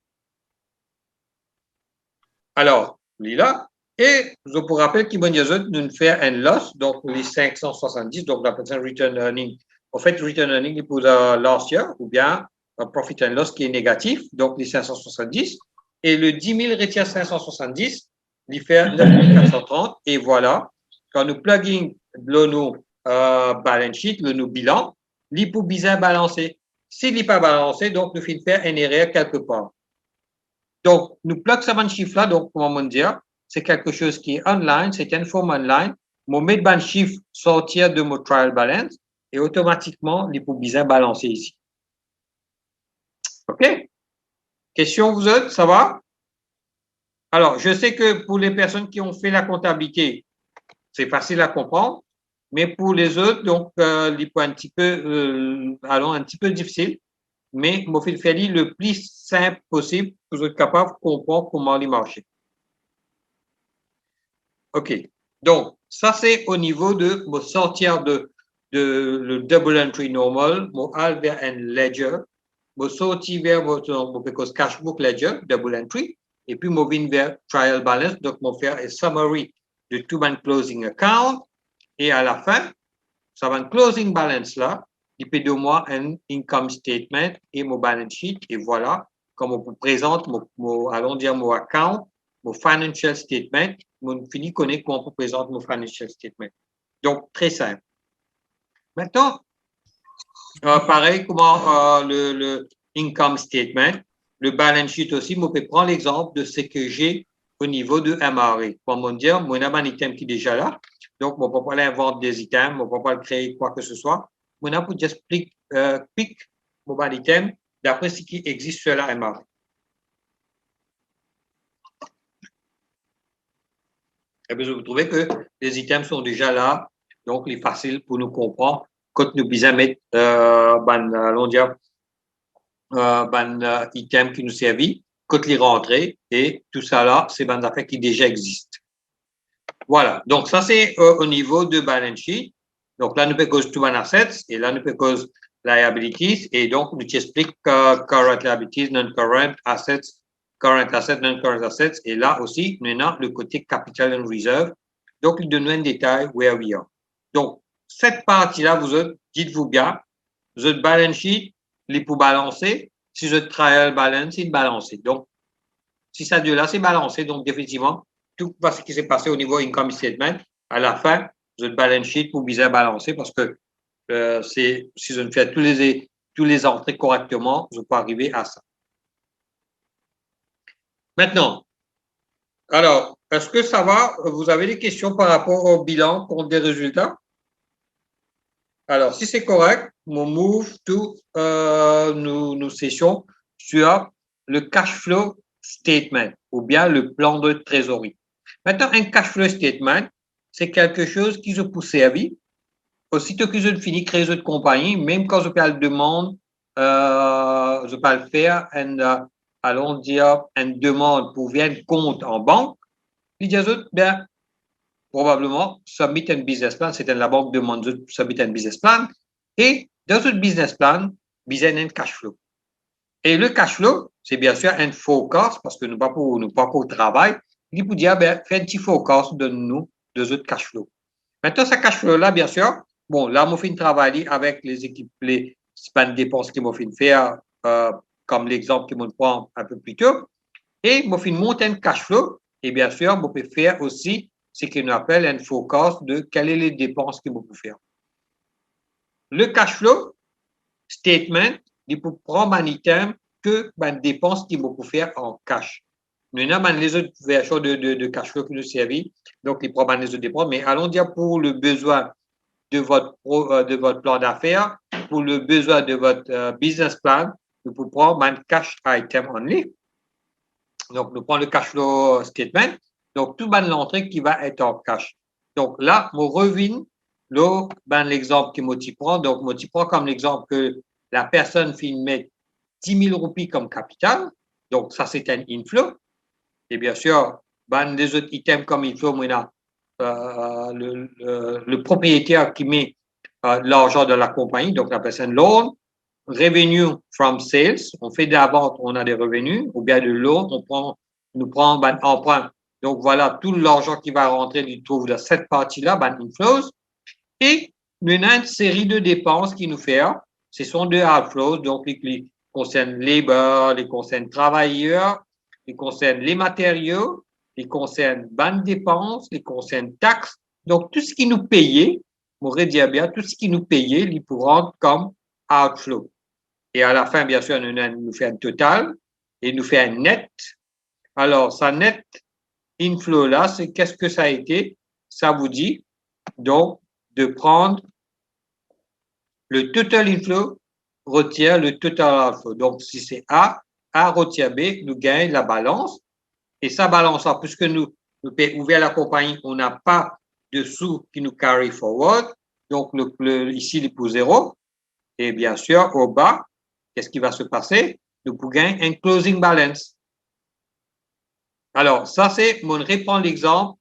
Alors, là, et je vous rappelle qu'il y a nous faire un loss, donc les 570, donc la personne return earning. En fait, return earning pour last year, ou bien un profit and loss qui est négatif, donc les 570. Et le 10 000 retire 570, il fait 9 430. Et voilà, quand nous pluguons le nous balance sheet, le nous bilan, il peut bien balancer. S'il n'est pas balancé, donc nous finissons faire une erreur quelque part. Donc, nous plug ça dans chiffre là, donc, comment dire, c'est quelque chose qui est online, c'est une forme online. Mon mettre dans chiffre sortir de mon trial balance et automatiquement, il peut bien balancer ici. OK? Question, vous autres, ça va? Alors, je sais que pour les personnes qui ont fait la comptabilité, c'est facile à comprendre, mais pour les autres, donc, il peut un petit peu, un petit peu difficile, mais je vais faire le plus simple possible pour être capable de comprendre comment il marche. OK. Donc, ça, c'est au niveau de me sortir de le double entry normal, mon aller vers un ledger, me sortir vers mon cash book ledger, double entry, et puis me venir vers trial balance, donc me faire un summary de tout mon closing account, et à la fin, ça va un closing balance là, il peut de moi un income statement et mon balance sheet, et voilà, comme on vous présente, allons dire mon account, mon financial statement, on finit connaître comment on présente mon financial statement. Donc, très simple. Maintenant, pareil, comment le income statement, le balance sheet aussi, je peux prendre l'exemple de ce que j'ai au niveau de MRA. Pour me dire, moi, j'ai un item qui est déjà là. Donc, je ne peux pas inventer des items, je ne peux pas créer quoi que ce soit. Je peux juste pick mon item d'après ce qui existe sur la MRA. Et bien, vous trouvez que les items sont déjà là, donc il est facile pour nous comprendre quand nous besoin mettre item qui nous servit, quand les rentrer et tout ça là, c'est des affaires qui déjà existent. Voilà, donc ça c'est au niveau de balance sheet. Donc là, nous peut cause two assets et là, nous peut cause liabilities et donc nous explique current liabilities, non-current assets, current assets, non-current assets. Et là aussi, nous avons le côté capital and reserve. Donc, il donne un détail where we are. Donc, cette partie-là, vous autres, dites-vous bien, vous autres balance sheet, les pour balancer, si je trial balance, c'est balancé. Donc, si ça deux-là, c'est balancé. Donc, définitivement, tout ce qui s'est passé au niveau income statement, à la fin, je balance sheet pour bien balancer parce que si je ne fais tous les entrées correctement, je peux arriver à ça. Maintenant, alors, est-ce que ça va? Vous avez des questions par rapport au bilan, compte des résultats? Alors, si c'est correct, on move to nous sessions sur le cash flow statement ou bien le plan de trésorerie. Maintenant, un cash flow statement, c'est quelque chose qui se peut servir. Aussitôt que je finis de créer une compagnie, même quand je peux le demander, je peux le faire, allons dire, une demande pour un compte en banque, puis dire, bien, probablement, submit un business plan, c'est la banque demande de submit un business plan, et dans ce business plan, besoin un cash flow. Et le cash flow, c'est bien sûr un forecast, parce que nous pas pour le travail, il peut dire, ben, fais un petit forecast de nous, de ce cash flow. Maintenant, ce cash flow-là, bien sûr, bon, là, moi, je travaille avec les équipes, les span de dépenses qui m'ont fait faire, comme l'exemple qui m'ont prend un peu plus tôt, et moi, je monte un cash flow, et bien sûr, moi, peux faire aussi ce qu'on appelle un forecast de quelles sont les dépenses que vous pouvez faire. Le cash flow statement, il peut prendre un item que ben, dépenses qu'il vous faire en cash. Nous avons les autres versions de cash flow qui nous servent, donc il prend les autres dépenses, mais allons dire pour le besoin de votre plan d'affaires, pour le besoin de votre business plan, vous pouvez prendre un cash item only. Donc, nous prenons le cash flow statement. Donc, tout ben l'entrée qui va être en cash. Donc, là, mon revenu, là, ben, l'exemple que moi prend. Donc, moi prend comme l'exemple que la personne finit mettre 10 000 roupies comme capital. Donc, ça, c'est un inflow. Et bien sûr, ben, des autres items comme inflow, moi, le propriétaire qui met l'argent de la compagnie, donc la personne loan, revenue from sales, on fait de la vente, on a des revenus, ou bien de loan, nous prend un emprunt. Donc voilà, tout l'argent qui va rentrer, il trouve dans cette partie-là, ben inflows. Et nous avons une série de dépenses qui nous fait. Ce sont des outflows, donc les concernent labor, les concernent travailleurs, les concernent les matériaux, les concernent banques dépenses, les concernent taxes. Donc tout ce qui nous payait, on pourrait dire bien, tout ce qui nous payait, il pourra comme outflow. Et à la fin, bien sûr, nous fait un total et nous fait un net. Alors, ça net inflow là, c'est qu'est-ce que ça a été? Ça vous dit donc de prendre le total inflow retient le total outflow. Donc, si c'est A retient B, nous gagnons la balance. Et ça balance, puisque nous payons ouvert la compagnie, on n'a pas de sous qui nous carry forward. Donc, ici, il est pour 0. Et bien sûr, au bas, qu'est-ce qui va se passer? Nous pouvons gagner un closing balance. Alors, ça, c'est, on reprend l'exemple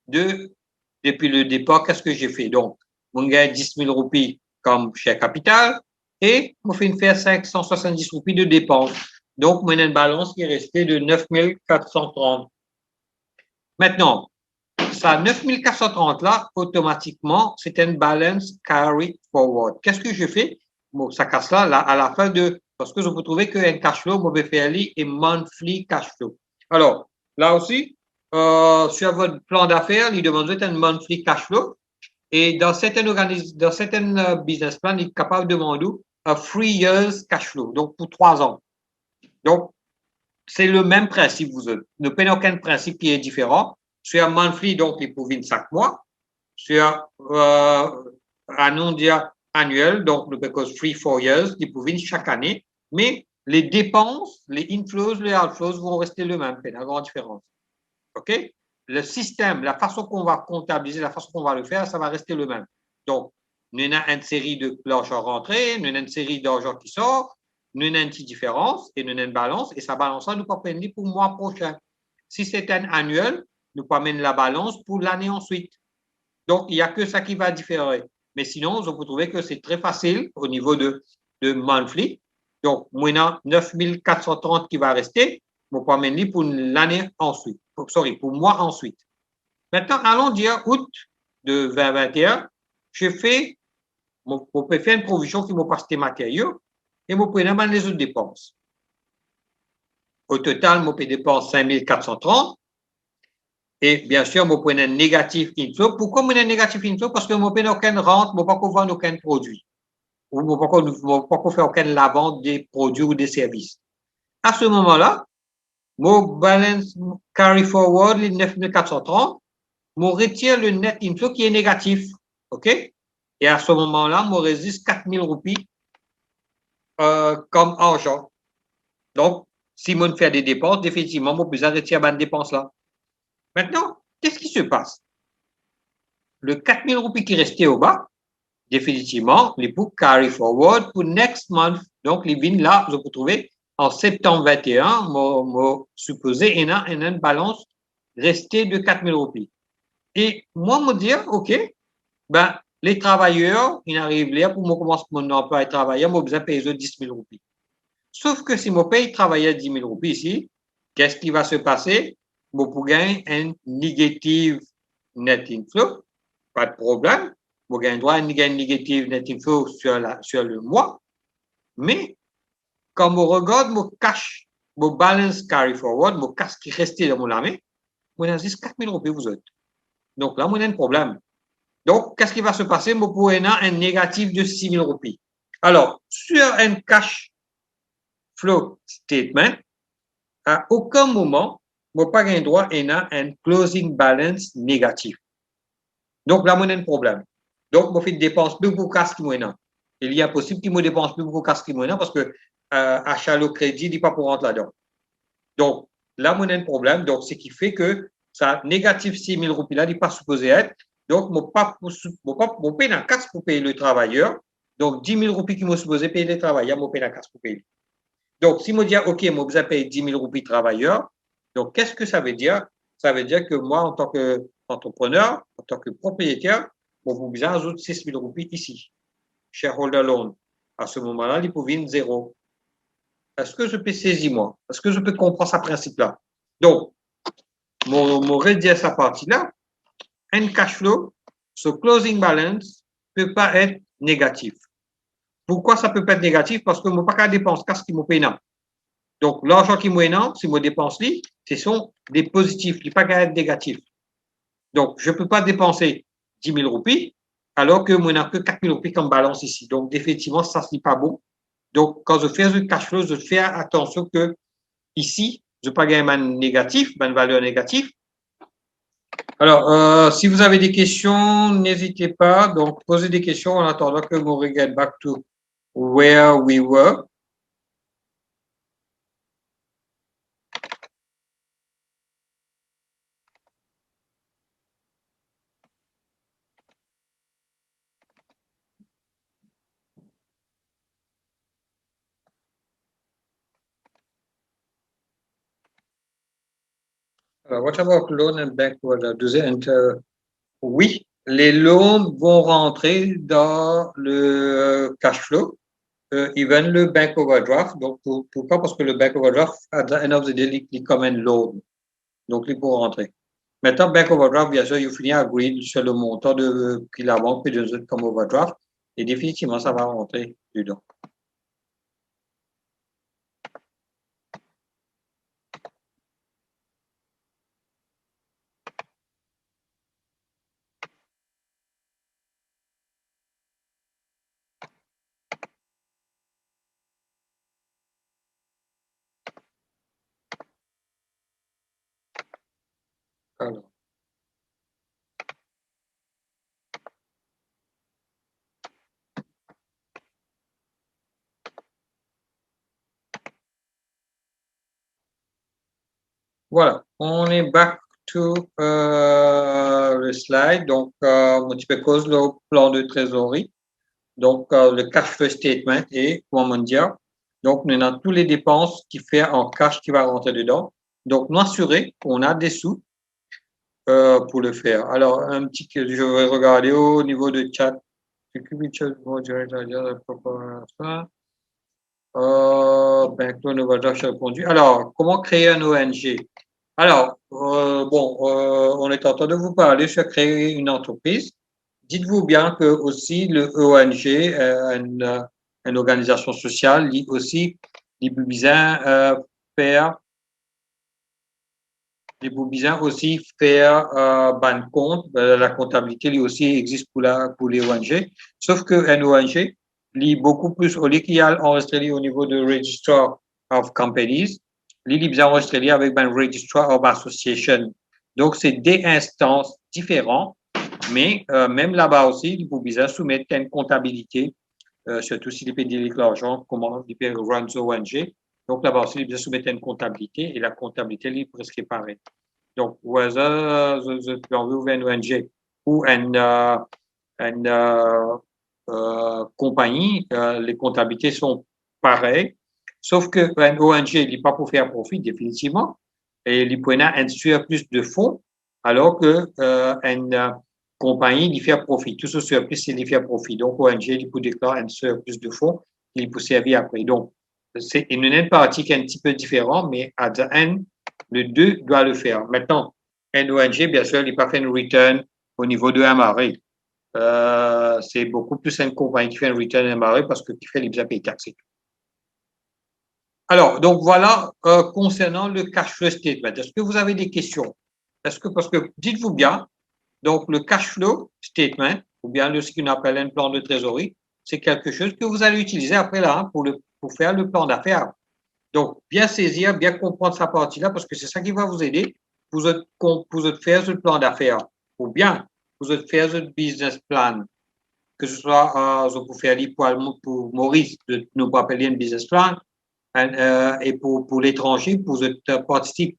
depuis le départ, qu'est-ce que j'ai fait? Donc, on gagne 10 000 roupies comme share capital et on fait une faire 570 roupies de dépenses. Donc, on a une balance qui est restée de 9 430. Maintenant, ça 9 430 là, automatiquement, c'est une balance carry forward. Qu'est-ce que je fais? Bon, ça casse là, à la fin parce que je peux trouver qu'un cash flow, mauvais faire et monthly cash flow. Alors, là aussi, sur votre plan d'affaires, il demande un monthly cash flow. Et dans certaines business plans, il est capable de demander un 3 years cash flow, donc pour 3 ans. Donc, c'est le même principe, vous ne prenez aucun principe qui est différent. Sur un monthly, donc, il pour 25 mois. Sur un nom annuel, donc, le because 3-4 years, il pour chaque année. Mais les dépenses, les inflows, les outflows vont rester le même, pas grande différence. OK? Le système, la façon qu'on va comptabiliser, la façon qu'on va le faire, ça va rester le même. Donc, nous avons une série de l'argent rentré, nous avons une série d'argent qui sort, nous avons une petite différence et nous avons une balance et sa balance nous peut prendre pour le mois prochain. Si c'est un annuel, nous peut amener la balance pour l'année ensuite. Donc, il n'y a que ça qui va différer. Mais sinon, on peut trouver que c'est très facile au niveau de monthly. Donc, moi, 9 430 qui va rester, on peut amener pour l'année ensuite. Pour moi ensuite. Maintenant, allons dire août de 2021, je peux faire une provision qui me passe des matériaux et me prenne les autres dépenses. au total, je dépense 5430. Et bien sûr, je prends un négatif inflow. Pourquoi je un négatif inflow? Parce que je n'ai aucune rente, je ne peux pas vendre aucun produit. Ou je ne peux pas faire aucune la vente des produits ou des services. À ce moment-là, mon balance carry forward, les 9430, je retire le net inflow qui est négatif. OK? Et à ce moment-là, je résiste 4000 roupies comme argent. Donc, si je fais des dépenses, définitivement, je peux retirer cette dépense-là. Maintenant, qu'est-ce qui se passe? Le 4000 roupies qui restait au bas, définitivement, les pour carry forward pour next month. Donc, les vignes là, vous trouvez en septembre 21, moi supposé, il y a une balance restée de 4000 roupies. Et moi, me dire, OK, ben, les travailleurs, ils arrivent là pour moi commencer mon emploi à travailler, moi, besoin de payer 10 000 roupies. Sauf que si mon paye travailler 10 000 roupies ici, qu'est-ce qui va se passer? Moi, pour gagner un négatif net inflow, pas de problème. Vous gagnez droit à une négative net inflow sur le mois. Mais quand vous regardez mon cash, mon balance carry forward, mon cash qui restait dans mon main, vous avez 4 000 roupies vous autres. Donc là, vous avez un problème. Donc, qu'est-ce qui va se passer? Vous pouvez avoir un négatif de 6 000 roupies. Alors, sur un cash flow statement, à aucun moment, vous n'avez pas gagné droit à un closing balance négatif. Donc là, vous avez un problème. Donc, je fais dépense plus pour cash qui moi. Il est impossible qu'il me dépense plus pour cash qui moi parce que achat le crédit n'est pas pour rentrer là-dedans. Donc, là, on a un problème. Donc, ce qui fait que ça négatif 6 000 roupies là n'est pas supposé être. Donc, mon paye la casse pour payer le travailleur. Donc, 10 000 roupies qui m'ont supposé payer le travailleur, mon paye la casse pour payer. Donc, si je dis, OK, moi, vous avez payé 10 000 roupies travailleur, donc, qu'est-ce que ça veut dire? Ça veut dire que moi, en tant qu'entrepreneur, en tant que propriétaire, bon, vous besoin ajouter 6 000 roupies ici. Shareholder loan. À ce moment-là, il peut venir zéro. Est-ce que je peux saisir moi? Est-ce que je peux comprendre ce principe-là? Donc, mon rédier sa partie-là, un cash flow, ce closing balance peut pas être négatif. Pourquoi ça peut pas être négatif? Parce que je ne pas qu'à dépenser qu'est-ce qui me paye. Donc, l'argent qui me paye, si je dépense, ce sont des positifs, il ne pas qu'à être négatif. Donc, je ne peux pas dépenser 10 000 roupies alors que moi, je n'ai que 4 000 roupies comme balance ici. Donc, effectivement, ça, ce n'est pas bon. Donc, quand je fais le cash flow, je fais attention que ici, je ne pas gagner un négatif, une valeur négative. Alors, si vous avez des questions, n'hésitez pas. Donc, posez des questions en attendant que vous regarde back to where we were. What about loan and bank overdraft? Oui, les loans vont rentrer dans le cash flow, even le bank overdraft. Donc, pourquoi? Parce que le bank overdraft, at the end of the day, il comme un loan. Donc, il peut rentrer. Maintenant, bank overdraft, bien sûr, il finit à agreed sur le montant de que la banque peut donner comme overdraft. Et définitivement, ça va rentrer dedans. Alors. Voilà, on est back to le slide. Donc, un petit peu cause le plan de trésorerie. Donc, le cash flow statement et comment dire. Donc, nous avons toutes les dépenses qui fait en cash qui va rentrer dedans. Donc, nous assurer qu'on a des sous pour le faire. Alors, un petit que je vais regarder au niveau de chat. Répondu. Alors, comment créer un ONG? Alors, on est en train de vous parler sur créer une entreprise. Dites-vous bien que aussi le ONG, une organisation sociale, aussi, il peut bien faire Il faut bien aussi faire ban compte. La comptabilité lui aussi existe pour les ONG. Sauf que une ONG lit beaucoup plus au lieu qu'il y a enregistré au niveau de Register of Companies, il est bien enregistré avec un Registrar of Association. Donc, c'est des instances différentes, mais même là-bas aussi, il faut bien soumettre une comptabilité, surtout s'il peut dire l'argent, comment il peut run ONG. Donc, là-bas aussi, il peut soumettre une comptabilité et la comptabilité, elle est presque pareille. Donc, whether the une ONG ou une compagnie, les comptabilités sont pareilles, sauf que une ONG, il n'est pas pour faire profit, définitivement, et il peut instruire plus de fonds, alors que une compagnie, il fait profit. Tout ce surplus, il fait profit. Donc, ONG, il peut déclarer un surplus de fonds, il peut servir après. Donc, c'est une partie qui est un petit peu différente, mais à the end, le 2 doit le faire. Maintenant, une ONG, bien sûr, il n'est pas fait une return au niveau de MRA. C'est beaucoup plus une compagnie qui fait un return MRA parce que qui fait les bien payés taxes. Alors, donc voilà, concernant le cash flow statement. Est-ce que vous avez des questions? Parce que dites-vous bien, donc le cash flow statement, ou bien ce qu'on appelle un plan de trésorerie, c'est quelque chose que vous allez utiliser après là hein, pour faire le plan d'affaires. Donc, bien saisir, bien comprendre sa partie-là, parce que c'est ça qui va vous aider pour faire ce plan d'affaires, ou bien pour faire ce business plan, que ce soit pour faire pour Maurice, de nous appeler un business plan, et pour l'étranger, pour participer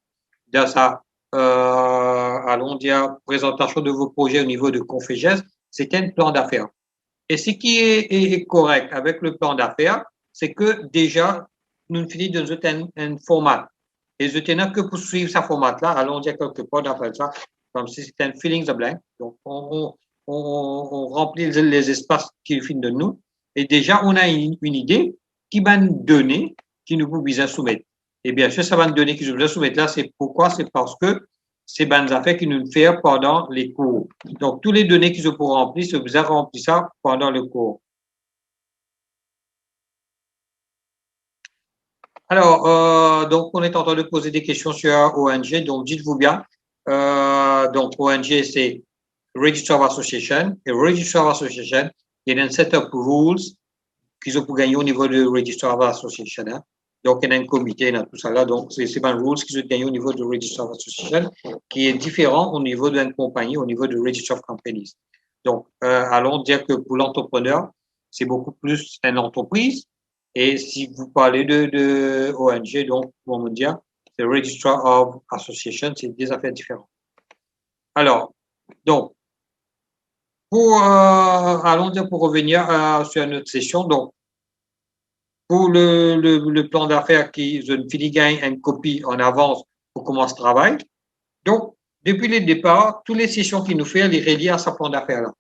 dans sa, allons dire, présentation de vos projets au niveau de Confégès, c'est un plan d'affaires. Et ce qui est correct avec le plan d'affaires, c'est que déjà, nous finissons dans un format. Et je tenais que pour suivre ce format-là, allons dire quelque part, on appelle ça, comme si c'était un filling the blank. Donc, on remplit les espaces qui finissent de nous. Et déjà, on a une idée qui va nous donner, qui nous pouvons soumettre. Et bien sûr, ça va nous donner qui nous soumettre là, c'est pourquoi? C'est parce que c'est des affaires qui nous fait pendant les cours. Donc, tous les données qu'ils ont pour remplir, c'est vous avez rempli ça pendant le cours. Alors, donc, on est en train de poser des questions sur ONG. Donc, dites-vous bien. Donc, ONG, c'est Register of Association. Et Register of Association, il y a un set of rules qu'ils ont pour gagner au niveau de Register of Association. Hein. Donc, il y a un comité, il y a tout ça là. Donc, c'est un rules qu'ils ont gagné au niveau de Register of Association, qui est différent au niveau d'une compagnie, au niveau de Register of Companies. Donc, allons dire que pour l'entrepreneur, c'est beaucoup plus une entreprise. Et si vous parlez de ONG, donc, on va dire, c'est Registrar of Association, c'est des affaires différentes. Alors, donc, allons dire pour revenir sur notre session, donc, pour le plan d'affaires qui, je ne finis gagne une copie en avance pour commencer le travail. Donc, depuis le départ, toutes les sessions qu'il nous fait, elle est reliée à sa plan d'affaires là.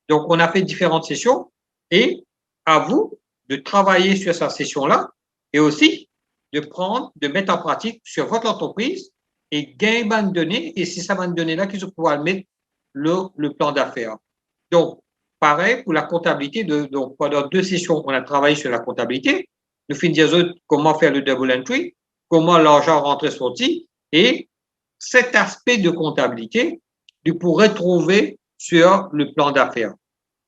Donc, on a fait différentes sessions et à vous de travailler sur sa session-là et aussi de mettre en pratique sur votre entreprise et gagner une bande de données. Et c'est ça bande de données-là qu'ils vont pouvoir mettre le plan d'affaires. Donc, pareil pour la comptabilité. Donc, pendant 2 sessions, on a travaillé sur la comptabilité. Nous finissons comment faire le double entry, comment l'argent rentre sorti et cet aspect de comptabilité, vous pourrez trouver sur le plan d'affaires.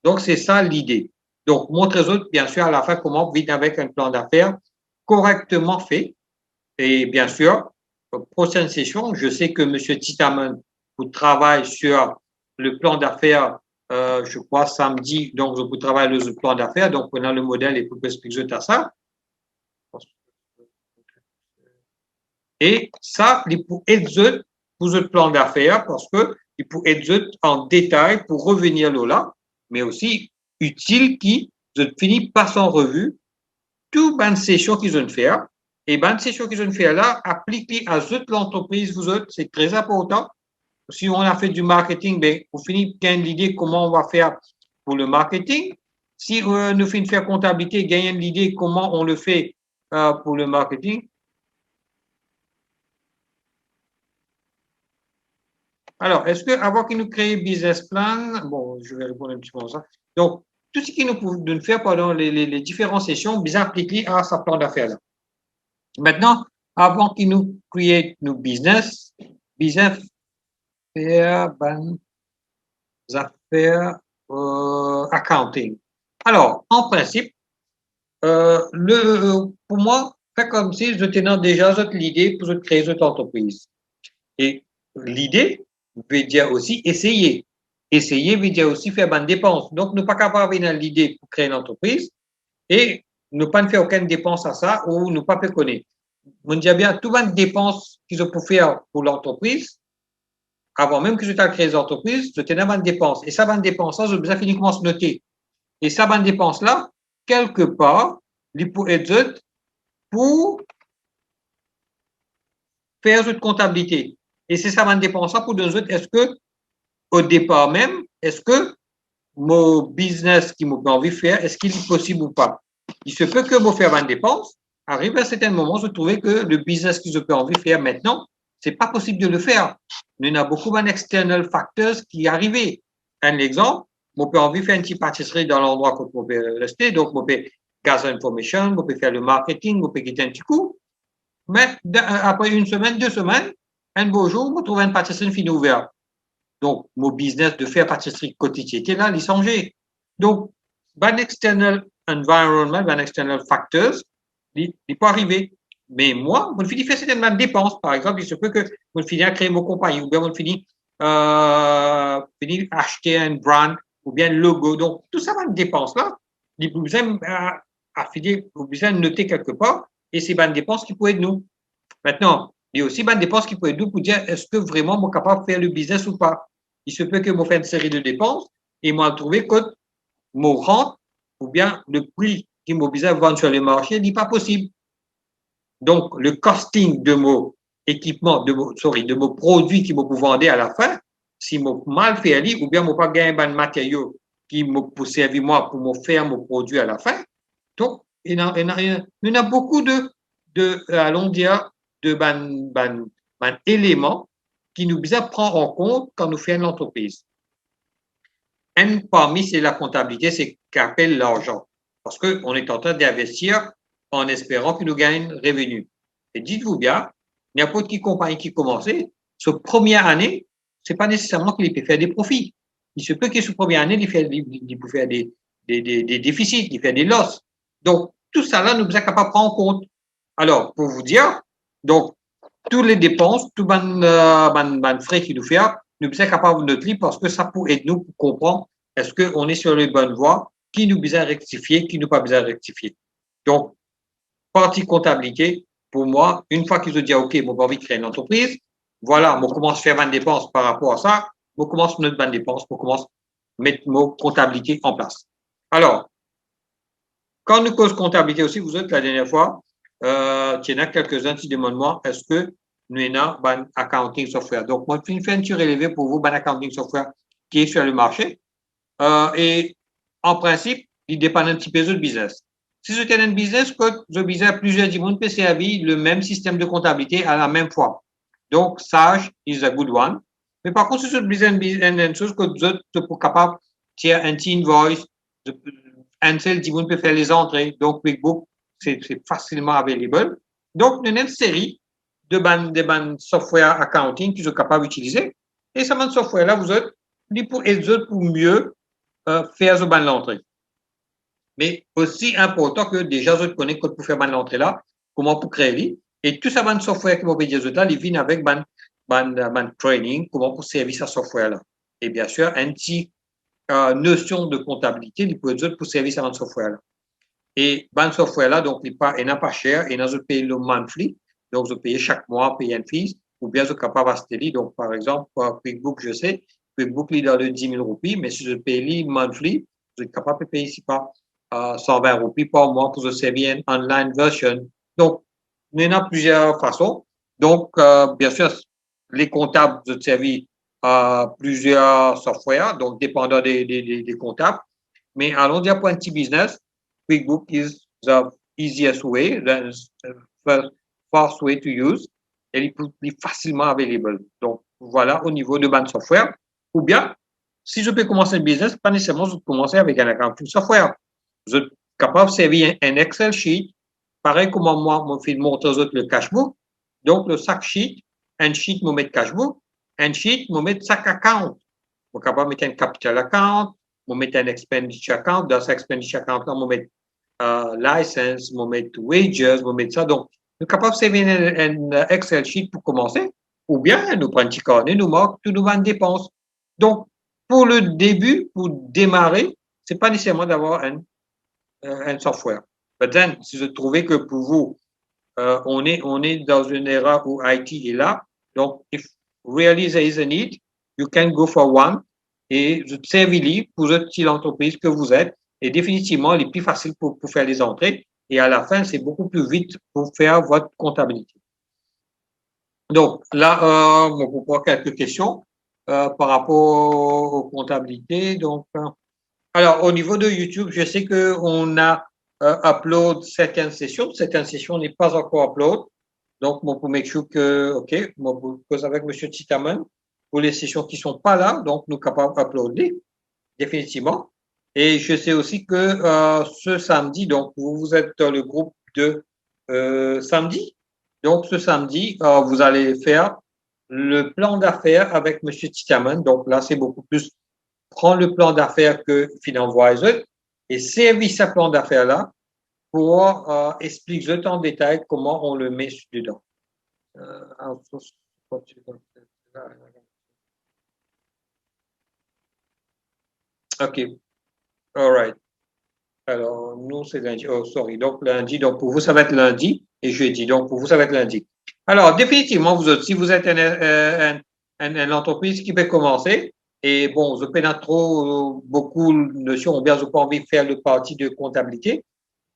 Donc, c'est ça l'idée. Donc, montrez aux autres, bien sûr, à la fin, comment vivre avec un plan d'affaires correctement fait. Et bien sûr, prochaine session, je sais que M. Titaman vous travaille sur le plan d'affaires, je crois, samedi. Donc, vous travaillez le plan d'affaires. Donc, on a le modèle et vous expliquer à ça. Et ça, il faut aider pour le plan d'affaires parce que il faut aider en détail pour revenir là, mais aussi utile qui finit par en revue toutes les sessions qu'ils ont fait. Et les sessions qu'ils ont fait là, appliquez à toute l'entreprise, vous autres, c'est très important. Si on a fait du marketing, ben, vous finissez par l'idée comment on va faire pour le marketing. Si nous finissons faire comptabilité, gagnez l'idée comment on le fait pour le marketing. Alors, est-ce que avant qu'il nous crée business plan, bon, je vais répondre un petit peu à ça. Donc, tout ce qu'il nous peut nous faire pendant les différentes sessions, bien appliqué à sa plan d'affaires. Maintenant, avant qu'il nous crée nos business, business faire ban affaires accounting. Alors, en principe, pour moi, fait comme si je tenais déjà l'idée pour créer cette entreprise. Et l'idée veut dire aussi essayer. Essayer veut dire aussi faire bonne dépense. Donc, ne pas capable d'avoir l'idée pour créer une entreprise et ne pas faire aucune dépense à ça ou ne pas connaître. On dit bien, toute bonne dépense qu'ils ont pour faire pour l'entreprise, avant même que je créé l'entreprise, je tenais bonne dépense. Et ça, bonne dépense, là, je besoin uniquement se noter. Et ça, bonne dépense là, quelque part, il peut être pour faire cette comptabilité. Et c'est ça, bonne dépense là pour nous autres. Est-ce que, au départ même, est-ce que mon business qui m'a envie de faire, est-ce qu'il est possible ou pas? Il se peut que mon faire bonne dépense, arrive à un certain moment, je trouvais que le business que je peux envie de faire maintenant, c'est pas possible de le faire. Il y en a beaucoup d'external factors qui arrivent. Un exemple, on peut envie de faire une petite pâtisserie dans l'endroit où on peut rester, donc on peut gas information, on peut faire le marketing, on peut quitter un petit coup. Mais après une semaine, 2 semaines, un beau jour, on trouve une pâtisserie finie ouverte. Donc, mon business de faire pâtisserie quotidienne était là, il changeait. Donc, un external environment, un external factors, il peut arriver. Mais moi, je finis faire certaines dépenses. Par exemple, il se peut que je finis à créer mon compagnie, ou bien je finis acheter un brand, ou bien un logo. Donc, tout ça, une dépense là, il vous besoin vous besoin de noter quelque part, et c'est une dépense qui peut être nous. Maintenant, il y a aussi une dépense qui peut être nous pour dire est-ce que vraiment je suis capable de faire le business ou pas. Il se peut que je fasse une série de dépenses et moi trouver que mon rente ou bien le prix qui m'a besoin de vendre sur le marché n'est pas possible. Donc, le costing de mon équipement, de mon produit qui m'a pour vendre à la fin, si m'a mal fait ou bien m'a pas gagné un matériau qui m'a pour servir moi pour me faire mon produit à la fin. Donc, il y en a beaucoup allons dire, de éléments qui nous besoin prendre en compte quand nous faisons l'entreprise. Un parmi, c'est la comptabilité, c'est qu'appelle l'argent. Parce qu'on est en train d'investir en espérant qu'il nous gagne revenu. Et dites-vous bien, n'importe qui compagnie qui commence, sa première année, c'est pas nécessairement qu'il peut faire des profits. Il se peut que sa première année, il peut faire des déficits, il fait des losses. Donc, tout ça là, nous sommes capables de prendre en compte. Alors, pour vous dire, donc, toutes les dépenses, tous les frais qu'il nous fait, nous sommes capables de noter parce que ça peut aider nous pour comprendre est-ce qu'on est sur les bonnes voies, qui nous besoin rectifier, qui nous pas besoin rectifier. Donc, partie comptabilité, pour moi, une fois qu'ils ont dit, OK, moi, j'ai envie de créer une entreprise, voilà, on commence à faire une dépense par rapport à ça, on commence à mettre une dépense, on commence à mettre nos comptabilité en place. Alors, quand nous cause comptabilité aussi, vous êtes la dernière fois, il y en a quelques-uns qui demandent moi, est-ce que nous avons un accounting software? Donc, moi, je fais une surélevé pour vous, un accounting software qui est sur le marché. Et en principe, il dépend un petit peu du business. Si je tiens un business, que je business plusieurs dimanches peut servir le même système de comptabilité à la même fois. Donc, Sage is a good one. Mais par contre, si je business une chose que vous êtes capable de tirer un petit invoice, un seul dimanche peut faire les entrées. Donc, QuickBook, c'est facilement available. Donc, il y a une série de software accounting que je suis capable d'utiliser. Et ce software-là, vous êtes, pour mieux faire ce ban l'entrée. Mais aussi important que déjà, je connais code pour faire ban l'entrée là, comment pour créer. Et tout ça, ban software que vous pouvez dire là, il vient avec ban training, comment pour servir ce software là. Et bien sûr, un petit notion de comptabilité, il peut être pour servir ce software là. Et ban software là, donc, il n'est pas cher, et nous payons le monthly, donc je paye chaque mois, payer une fees, ou bien je suis capable d'acheter, donc par exemple, pour QuickBook, je sais, QuickBook, il est dans le 10 000 roupies, mais si je paye monthly, je suis capable de payer ici pas 120 roupies par mois pour se servir une online version. Donc, il y en a plusieurs façons. Donc, bien sûr, les comptables se servent à plusieurs softwares, donc dépendant des comptables. Mais allons dire pour un petit business, QuickBook is the easiest way, the fast way to use, et il peut être facilement available. Donc, voilà au niveau de ban software. Ou bien, si je peux commencer un business, pas nécessairement je peux commencer avec un accounting software. Je suis capable de servir un Excel sheet, pareil comme moi, je fais montrer aux autres le cashbook. Donc, le sac sheet, un sheet, vous mettez cash book, un sheet, vous mettez chaque account. Vous capable de mettre un capital account, vous mettez un expenditure account, dans cet expenditure account, vous mettez license, vous mettez wages, vous mettez ça. Donc, nous sommes capables de servir un Excel sheet pour commencer, ou bien nous prenons un petit carnet, nous marquons toutes nos dépenses. Donc, pour le début, pour démarrer, c'est pas nécessairement d'avoir un software. Mais si vous trouvez que pour vous, on est dans une ère où IT est là, donc, if really there is a need, you can go for one, et servez-le pour cette petite entreprise que vous êtes, et définitivement, il est plus facile pour faire les entrées, et à la fin, c'est beaucoup plus vite pour faire votre comptabilité. Donc, là, on peut voir quelques questions par rapport aux comptabilités. Donc, alors, au niveau de YouTube, je sais qu'on a upload certaines sessions. Certaines sessions n'est pas encore upload. Donc, moi, pour make sure que, OK, moi, pour cause avec M. Titaman, pour les sessions qui sont pas là, donc, nous capables d'uploader, définitivement. Et je sais aussi que ce samedi, donc, vous êtes dans le groupe de samedi. Donc, ce samedi, vous allez faire le plan d'affaires avec M. Titaman. Donc, là, c'est beaucoup plus prendre le plan d'affaires que FinanceWiser et servir ce plan d'affaires-là pour expliquer en détail comment on le met dedans. OK. All right. Alors, nous, c'est lundi. Oh, sorry. Donc, lundi. Donc, pour vous, ça va être lundi et jeudi. Donc, pour vous, ça va être lundi. Alors, définitivement, vous autres, si vous êtes une entreprise qui peut commencer, et bon, je peux pas trop beaucoup de notions, ou bien je n'ai pas envie de faire le parti de comptabilité,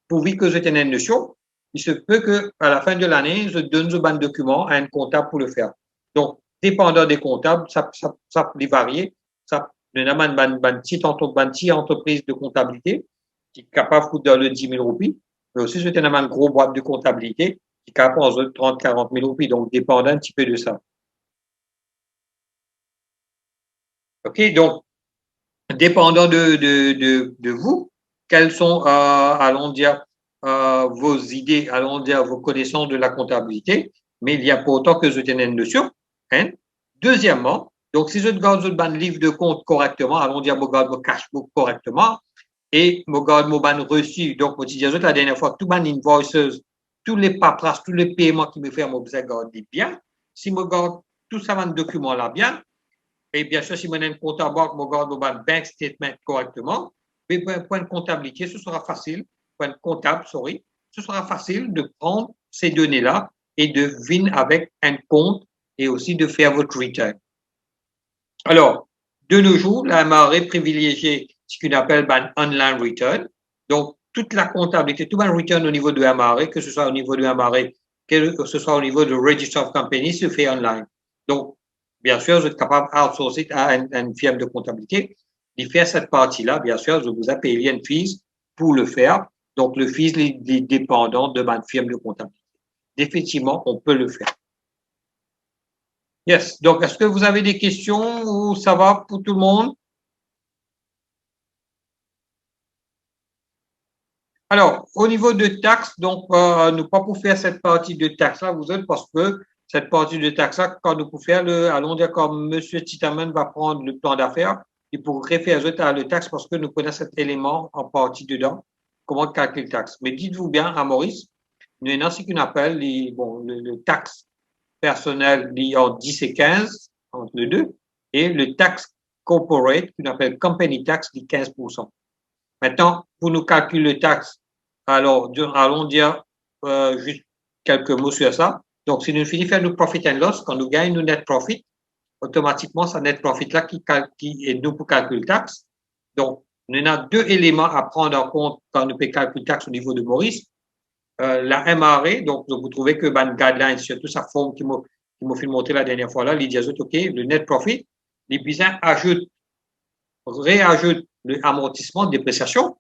pourvu que je tenais une notion, il se peut que à la fin de l'année, je donne ce ban de document à un comptable pour le faire. Donc, dépendant des comptables, ça peut varier. Ça, une petite entreprise de comptabilité qui est capable de foutre le 10 000 roupies, mais aussi c'est une grosse boîte de comptabilité qui est capable de 30 40 000 roupies. Donc, dépendant un petit peu de ça. OK, donc, dépendant de vous, quelles sont, allons dire, vos idées, allons dire, vos connaissances de la comptabilité, mais il y a pas autant que je tenais une notion. Hein. Deuxièmement, donc, si je garde le livre de compte correctement, allons dire, je garde mon cash book correctement, et je garde mon ban reçu, donc, je dis la dernière fois, tout ban invoices, tous les paperasses, tous les paiements qui me font, je garde bien. Si je garde tout ça dans le document là bien, et bien sûr, si je un compte à banque, je garde mon bank statement correctement, mais pour un point de comptabilité, ce sera facile, point de comptable, sorry, ce sera facile de prendre ces données-là et de venir avec un compte et aussi de faire votre return. Alors, de nos jours, la MRA privilégie ce qu'on appelle un online return. Donc, toute la comptabilité, tout un return au niveau de MRA, que ce soit au niveau de MRA, que ce soit au niveau de Register of Company, se fait online. Donc, bien sûr, vous êtes capable d'outsourcer à une firme de comptabilité. De faire cette partie-là, bien sûr, je vous ai payé une fees pour le faire. Donc, le fees est dépendant de ma firme de comptabilité. Définitivement, on peut le faire. Yes. Donc, est-ce que vous avez des questions ou ça va pour tout le monde? Alors, au niveau de taxes, donc, nous pas pour faire cette partie de taxes-là, vous êtes parce que cette partie de taxes-là, quand nous pouvons faire allons dire comme M. Titaman va prendre le plan d'affaires, il pourrait faire à le taxe parce que nous connaissons cet élément en partie dedans, comment calculer le taxe. Mais dites-vous bien, à Maurice, nous avons ce qu'on appelle le taxe personnel en 10 et 15, entre les deux, et le taxe corporate, qu'on appelle company tax, de 15%. Maintenant, pour nous calculer le taxe, alors, allons dire juste quelques mots sur ça. Donc, si nous finissons faire le profit and loss, quand nous gagnons le net profit, automatiquement, c'est net profit là qui est nous pour calculer le taxe. Donc, on a deux éléments à prendre en compte quand nous pouvons calculer le taxe au niveau de Maurice. La MRA, donc vous trouvez que ban guidelines, surtout sa forme qui m'a fait montrer la dernière fois là, il dit OK, le net profit, les business réajoute le amortissement, dépréciation.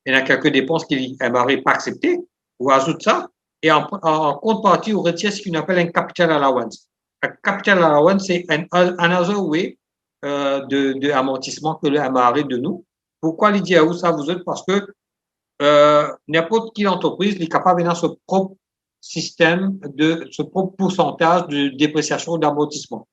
Il y a quelques dépenses qui MRA pas acceptées, ou ajoute ça, et en contrepartie, on retire ce qu'on appelle un capital allowance. Un capital allowance, c'est un another way de amortissement que le MRA de nous. Pourquoi il dit à vous ça, vous êtes? Parce que n'importe quelle entreprise est capable de son propre système de ce propre pourcentage de dépréciation ou d'amortissement.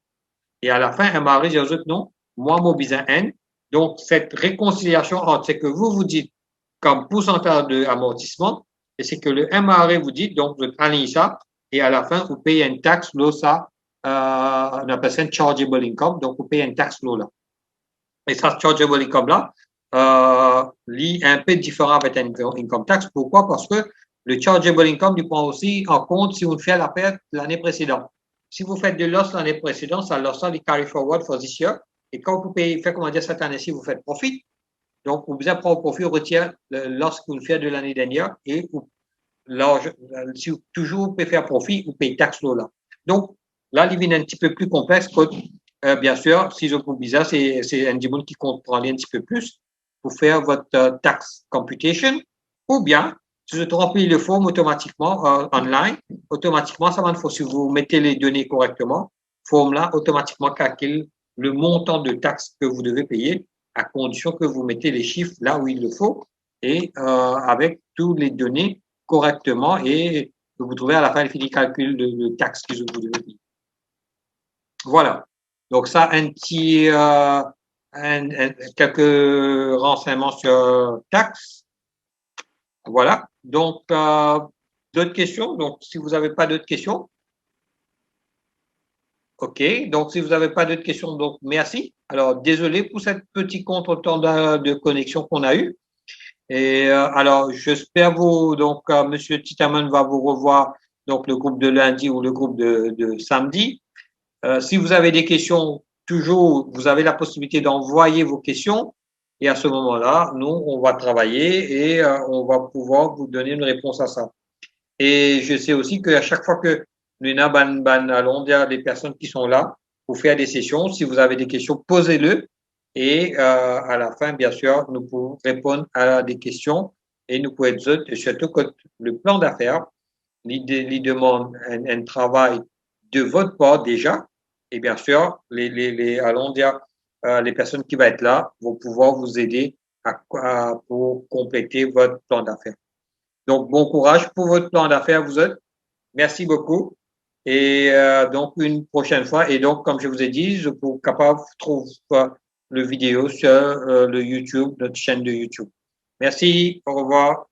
Et à la fin, un mari dit aux autres, non, moi, mon bizarre N. Donc, cette réconciliation entre ce que vous dites comme pourcentage d'amortissement et c'est que le MRE vous dit, donc, vous alignez ça et à la fin, vous payez une taxe, là, ça, on appelle ça une chargeable income, donc vous payez une taxe, là. Et ça, chargeable income, là, est un peu différent avec un income tax. Pourquoi? Parce que le chargeable income, il prend aussi en compte si vous faites la perte l'année précédente. Si vous faites de loss l'année précédente, ça loss les carry forward for this year. Et quand vous payez, comment dire, cette année-ci, vous faites profit. Donc, vous besoin prendre profit, retire le loss que vous faites de l'année dernière et si vous toujours vous pouvez faire profit, vous payez taxe là. Donc, là, il devient un petit peu plus complexe que, bien sûr, si je vous bizarre, c'est un dimanche qui comprend un petit peu plus pour faire votre tax computation ou bien, si vous remplis le forme automatiquement online, automatiquement, ça va faut si vous mettez les données correctement, forme là, automatiquement calcule le montant de taxes que vous devez payer à condition que vous mettez les chiffres là où il le faut et avec toutes les données correctement et que vous trouvez à la fin le fini calcul de taxes que vous devez payer. Voilà. Donc ça, quelques renseignements sur taxes. Voilà. Donc, d'autres questions? Donc, si vous n'avez pas d'autres questions. OK. Donc, si vous n'avez pas d'autres questions, donc merci. Alors, désolé pour cette petit contretemps de connexion qu'on a eu. Et alors, j'espère donc, Monsieur Titaman va vous revoir, donc le groupe de lundi ou le groupe de samedi. Si vous avez des questions, toujours, vous avez la possibilité d'envoyer vos questions. Et à ce moment-là, nous, on va travailler et on va pouvoir vous donner une réponse à ça. Et je sais aussi qu'à chaque fois que nous allons dire les personnes qui sont là pour faire des sessions, si vous avez des questions, posez-le. Et à la fin, bien sûr, nous pouvons répondre à des questions et nous pouvons être surtout que le plan d'affaires, il demande un travail de votre part déjà. Et bien sûr, allons dire, les personnes qui vont être là vont pouvoir vous aider pour compléter votre plan d'affaires. Donc, bon courage pour votre plan d'affaires, vous autres. Merci beaucoup. Et donc, une prochaine fois. Et donc, comme je vous ai dit, je peux capable trouver le vidéo sur le YouTube, notre chaîne de YouTube. Merci. Au revoir.